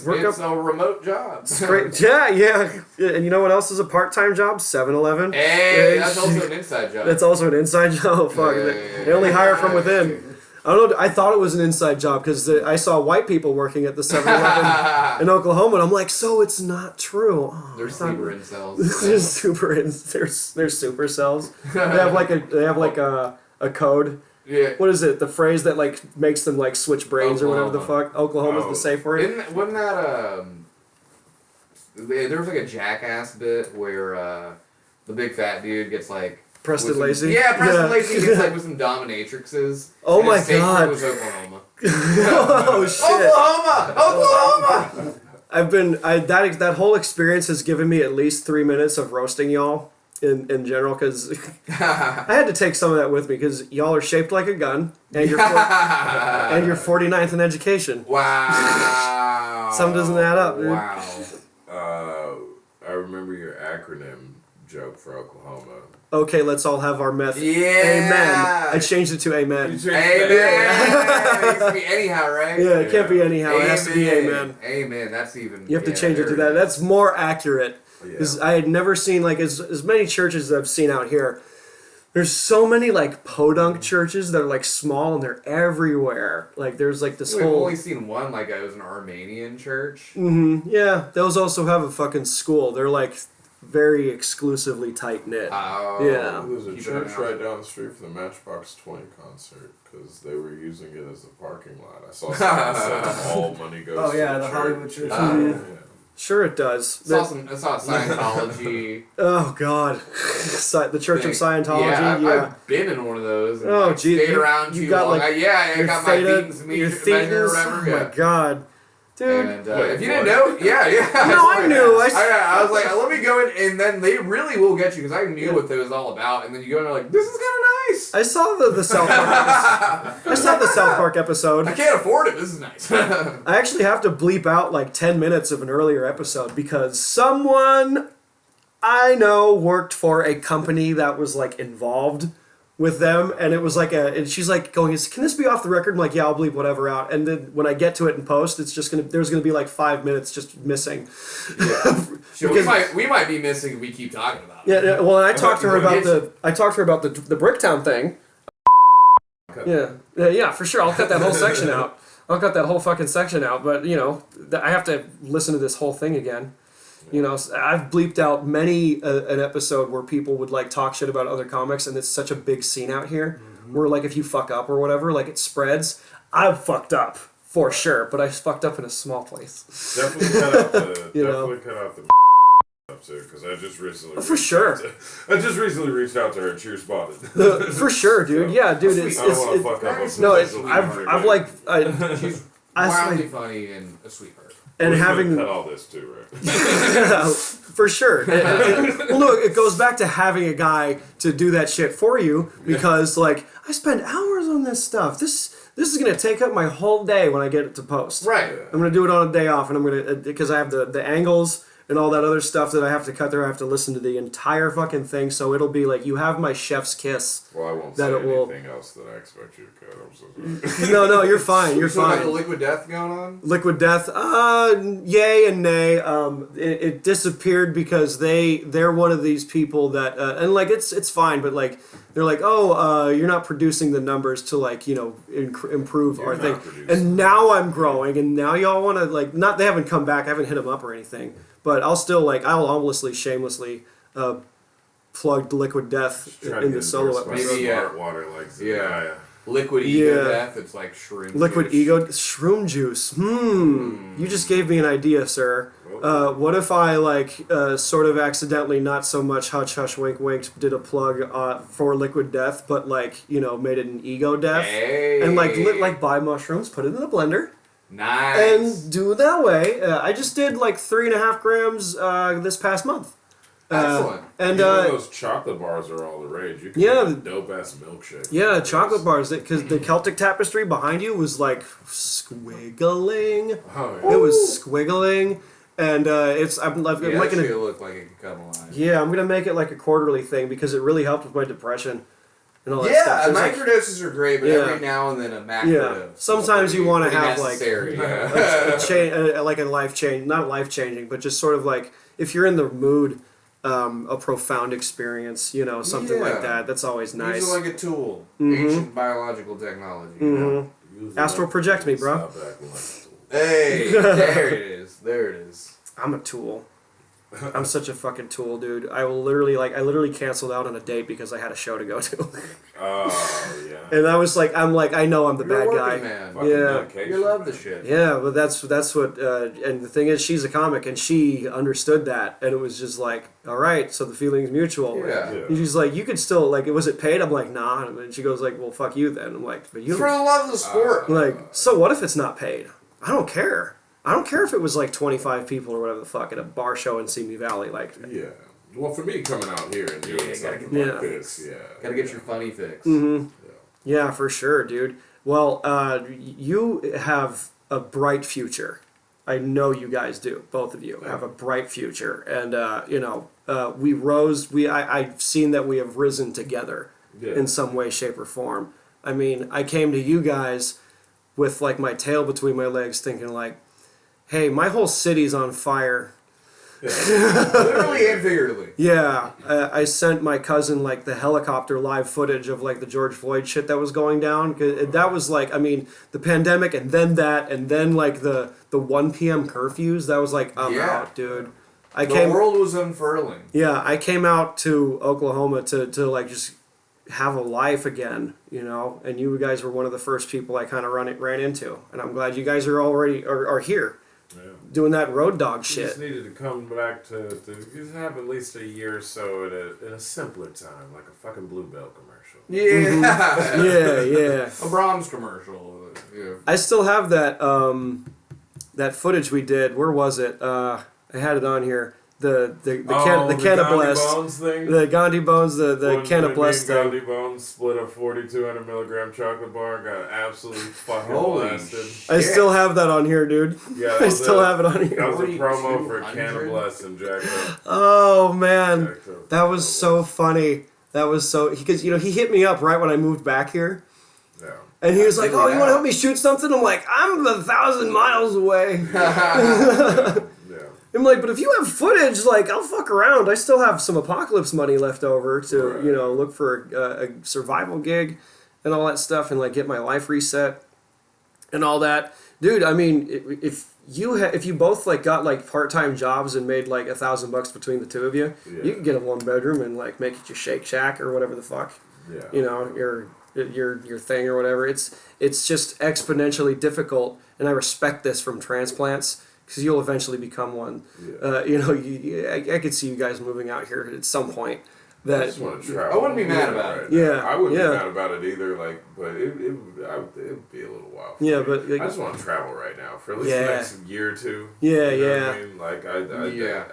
Work up- a remote job. it's great. Yeah. And you know what else is a part-time job? 7-Eleven. Hey, that's also an inside job. That's also an inside job. Oh, fuck. They only hire from within. I don't know. I thought it was an inside job because I saw white people working at the 7-Eleven in Oklahoma, and I'm like, so it's not true. Oh, They're I thought- super incels. They're super. They're super cells. They have like a code. Yeah. What is it? The phrase that like makes them like switch brains or whatever the fuck. Oklahoma's the safe word. Wasn't that there was like a Jackass bit where the big fat dude gets like Preston with some- Lacey? Yeah, Preston Yeah. Lacey gets like with some dominatrixes. Oh and my his safe word God. was Oklahoma. Oh shit! Oklahoma! I've been that whole experience has given me at least 3 minutes of roasting y'all in general because I had to take some of that with me because y'all are shaped like a gun and you're and you're 49th in education. Wow. Something doesn't add up, dude. Wow. I remember your acronym joke for Oklahoma. Okay, let's all have our meth. Yeah. Amen. I changed it to amen. You changed Amen. that. It needs to be anyhow, right? Yeah, it can't be anyhow. It has to be amen. Amen. That's even. You have to change it to that. That's more accurate. Because I had never seen, like, as many churches as I've seen out here, there's so many, like, podunk churches that are, like, small and they're everywhere. Like, there's, like, this We've whole... only seen one, like it was an Armenian church. Yeah, those also have a fucking school. They're, like, very exclusively tight-knit. Oh. Yeah. There's a Keep it church around. right down the street from the Matchbox 20 concert because they were using it as a parking lot. I saw something that said all money goes to yeah, the the church. Hollywood church. Yeah. Sure it does. I saw Scientology. Oh, God. The Church of Scientology, yeah. I've been in one of those. And, Oh, like, gee, stayed you- around you too got, long. like, I your got theta- my Thetans your measure or thetas. whatever. Oh, Yeah. my God. Dude. And Wait, if you what? didn't know, yeah. No, I knew. I was like, let me go in, and then they really will get you because I knew what it was all about. And then you go in and you're like, this is kind of nice. I saw the South Park episode. I saw the South Park episode. I can't afford it. This is nice. I actually have to bleep out like 10 minutes of an earlier episode because someone I know worked for a company that was like involved with them, and it was like and she's like going, can this be off the record? I'm like, yeah, I'll bleep whatever out. And then when I get to it in post, it's just there's gonna be like 5 minutes just missing. we might be missing if we keep talking about it. Yeah, well, and I talked to her about Yes. the bricktown thing. Yeah, for sure. I'll cut that whole section out. I'll cut that whole fucking section out. But you know, I have to listen to this whole thing again. You know, I've bleeped out many an episode where people would like talk shit about other comics, and it's such a big scene out here where like if you fuck up or whatever, like it spreads. I've fucked up for sure, but I fucked up in a small place. Definitely cut out the You know. definitely cut out the up too because I just recently For sure. I just recently reached out to her and she responded. For sure, dude. Yeah, dude. I don't want to fuck up. a no. potential I've sweetheart. like She's I wildly like, funny and a sweetheart. and We're gonna having cut all this too, right? for sure. Well, no, it goes back to having a guy to do that shit for you because like I spend hours on this stuff. this is gonna take up my whole day when I get it to post. Right. I'm gonna do it on a day off, and I'm gonna because I have the angles and all that other stuff that I have to cut there. I have to listen to the entire fucking thing, so it'll be like you have my chef's kiss. Well, I won't That say it will- anything else that I expect you to cut. I'm so sorry. No, you're fine. You're You still got the fine. liquid death going on? Liquid Death, yay and nay. It disappeared because they're one of these people that and like it's fine, but like they're like, oh, you're not producing the numbers to like improve You're our not thing. producing. And now I'm growing, and now y'all want to like not they haven't come back. I haven't hit them up or anything, but I'll still like I'll almost shamelessly plugged Liquid Death Try to in get the solo endorsed by episode. Maybe, Smart water like Zendaya. Liquid ego Yeah. death, it's like shroom Liquid juice. ego shroom juice. You just gave me an idea, sir. What if I like sort of accidentally, not so much hush hush wink wink, did a plug for Liquid Death, but like made it an ego death, Hey. and like buy mushrooms, put it in the blender, Nice. and do it that way. I just did like 3.5 grams this past month. Excellent. And You know those chocolate bars are all the rage. You can yeah, make a dope ass milkshake. yeah, chocolate bars. Because the Celtic tapestry behind you was like squiggling. Oh, yeah. It was squiggling, and I'm Yeah, like that in a, shit look like it could come alive. yeah, I'm gonna make it like a quarterly thing because it really helped with my depression and all that Yeah, stuff. So it's like- microdoses are great, but Yeah. every now and then a macro Yeah. dose is Sometimes you pretty- wanna pretty have, like- necessary, like a life change, not life changing, but just sort of like if you're in the mood, a profound experience, something Yeah. like that. That's always nice. Use it like a tool. Mhm. Ancient biological technology. You know? Use it Astral project me, bro. Stop acting like a tool. Hey, there it is. There it is. I'm a tool. I'm such a fucking tool, dude. I literally canceled out on a date because I had a show to go to, Oh, yeah. and I know I'm the You're a bad working guy. man. Fucking Yeah. dedication, You love the man. shit. Yeah, but that's what, and the thing is, she's a comic, and she understood that, and it was just like, all right, so the feeling's mutual. Yeah. Yeah. And she's like, you could still, like, was it paid? I'm like, nah. And then she goes like, well, fuck you then. I'm like, but you For the love of the sport. I'm like, so what if it's not paid? I don't care. I don't care if it was like 25 people or whatever the fuck at a bar show in Simi Valley. Like, Yeah. Well, for me, coming out here and doing Yeah, something get- like yeah. this, yeah. Gotta get your funny fix. yeah, for sure, dude. Well, you have a bright future. I know you guys do. Both of you have a bright future, and I've seen that we have risen together Yeah. in some way, shape, or form. I mean, I came to you guys with like my tail between my legs, thinking like, hey, my whole city's on fire. Literally and figuratively. Yeah, I sent my cousin like the helicopter live footage of like the George Floyd shit that was going down. 'Cause that was like, I mean, the pandemic and then that and then like the 1 p.m. curfews. That was like, I'm Yeah. out, dude. I The came. world was unfurling. Yeah, I came out to Oklahoma to like just have a life again, and you guys were one of the first people I kind of ran into, and I'm glad you guys are already are here Yeah. doing that road dog You shit. just needed to come back to just have at least a year or so in a simpler time, like a fucking Bluebell commercial. Yeah. Yeah. A Brahms commercial. Yeah. I still have that that footage we did. Where was it? I had it on here. The can of blessed. Bones thing. The Gandhi Bones, the When can of me blessed and thing. Gandhi Bones split a 4,200 milligram chocolate bar and got absolutely fucking Holy blasted. I still have that on here, dude. Yeah, that I was still it. have it on That here. was a promo for 4,200? Can of Bless and Jack Up. Oh man, Jacked Up. that was so funny. That was so because he hit me up right when I moved back here, Yeah. and he was like, Figure "Oh, it you want to out. help me shoot something?" I'm like, "I'm 1,000 miles away." Yeah. I'm like, but if you have footage, like, I'll fuck around. I still have some Apocalypse money left over to, Right. look for a survival gig and all that stuff and, like, get my life reset and all that. Dude, I mean, if you both, like, got, like, part-time jobs and made, like, $1,000 between the two of you, Yeah. you could get a one-bedroom and, like, make it your Shake Shack or whatever the fuck, Yeah. your thing or whatever. It's just exponentially difficult, and I respect this from transplants. Because you'll eventually become one. Yeah. I could see you guys moving out here at some point. I That just want to travel. I wouldn't be mad about it. Yeah, I wouldn't yeah. be mad about it either. Like, but it would be a little while. For Yeah, me. but, like- I just want to travel right now for at least Yeah. the next year or two. Yeah, You know yeah. what I mean, like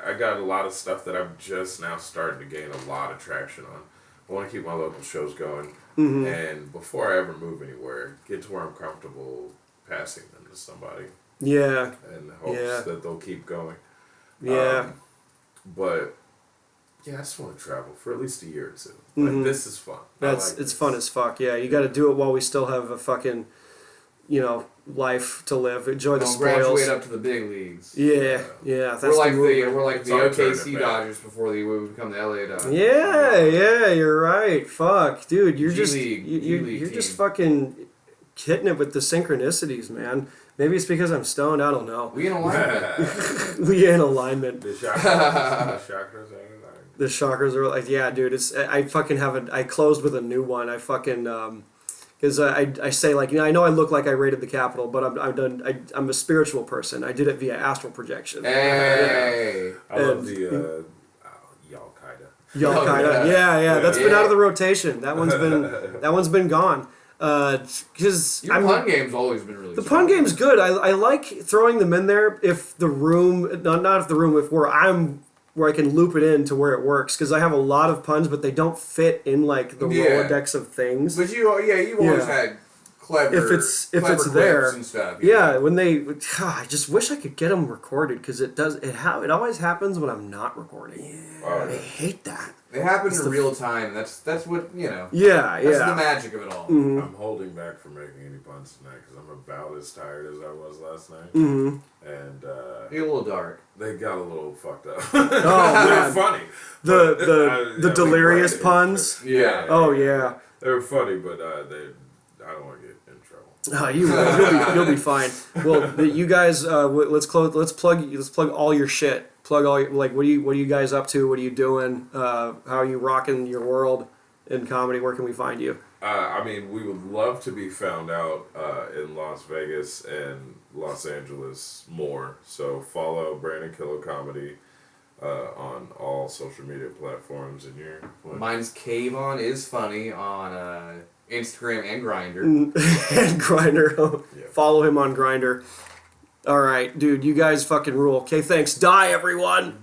I got a lot of stuff that I'm just now starting to gain a lot of traction on. I want to keep my local shows going. Mm-hmm. And before I ever move anywhere, get to where I'm comfortable passing them to somebody. Yeah. In hopes that they'll keep going. Yeah. But yeah, I just want to travel for at least a year or two. Mhm. Like, this is fun. It's fun as fuck. Yeah, you got to do it while we still have a fucking, life to live. Enjoy the Don't spoils. graduate up to the big leagues. Yeah, that's We're like the movement. the our turn OKC to Dodgers before we become the LA Dodgers. Yeah, you're right. Fuck, dude, you're just G-League you're just team. fucking hitting it with the synchronicities, man. Maybe it's because I'm stoned. I don't know. We in alignment. We in alignment. The chakras are like. The chakras are like, yeah, dude. I fucking I closed with a new one. I fucking because I say like, I know I look like I raided the Capitol, but I'm a spiritual person. I did it via astral projection. Hey. I love the Al-Qaeda. Al-Qaeda. Yeah. That's been out of the rotation. That one's been gone. Because Your pun game's always been really the strong. pun game's good. I like throwing them in there if the room, not if the room, if where I can loop it in to where it works. Because I have a lot of puns, but they don't fit in like the Rolodex of things. But you've always had clever. If it's clips there, and stuff. yeah. When I just wish I could get them recorded because it always happens when I'm not recording. I hate that. They happen in real time. That's what Yeah, That's the magic of it all. Mm-hmm. I'm holding back from making any puns tonight because I'm about as tired as I was last night. Mm-hmm. And You're a little dark. they got a little fucked up. Oh They were man, funny. the delirious puns. Yeah. Oh yeah. They were funny, but I don't want to get in trouble. Oh, you'll be fine. Well, you guys, let's plug all your shit. Plug all your, like, what are you guys up to? What are you doing? How are you rocking your world in comedy? Where can we find you? We would love to be found out in Las Vegas and Los Angeles more. So follow Brandon Killough Comedy on all social media platforms. And Mine's Kayvon is funny on Instagram and Grindr. And Grindr. Yeah. Follow him on Grindr. All right, dude. You guys fucking rule. Okay, thanks. Die, everyone.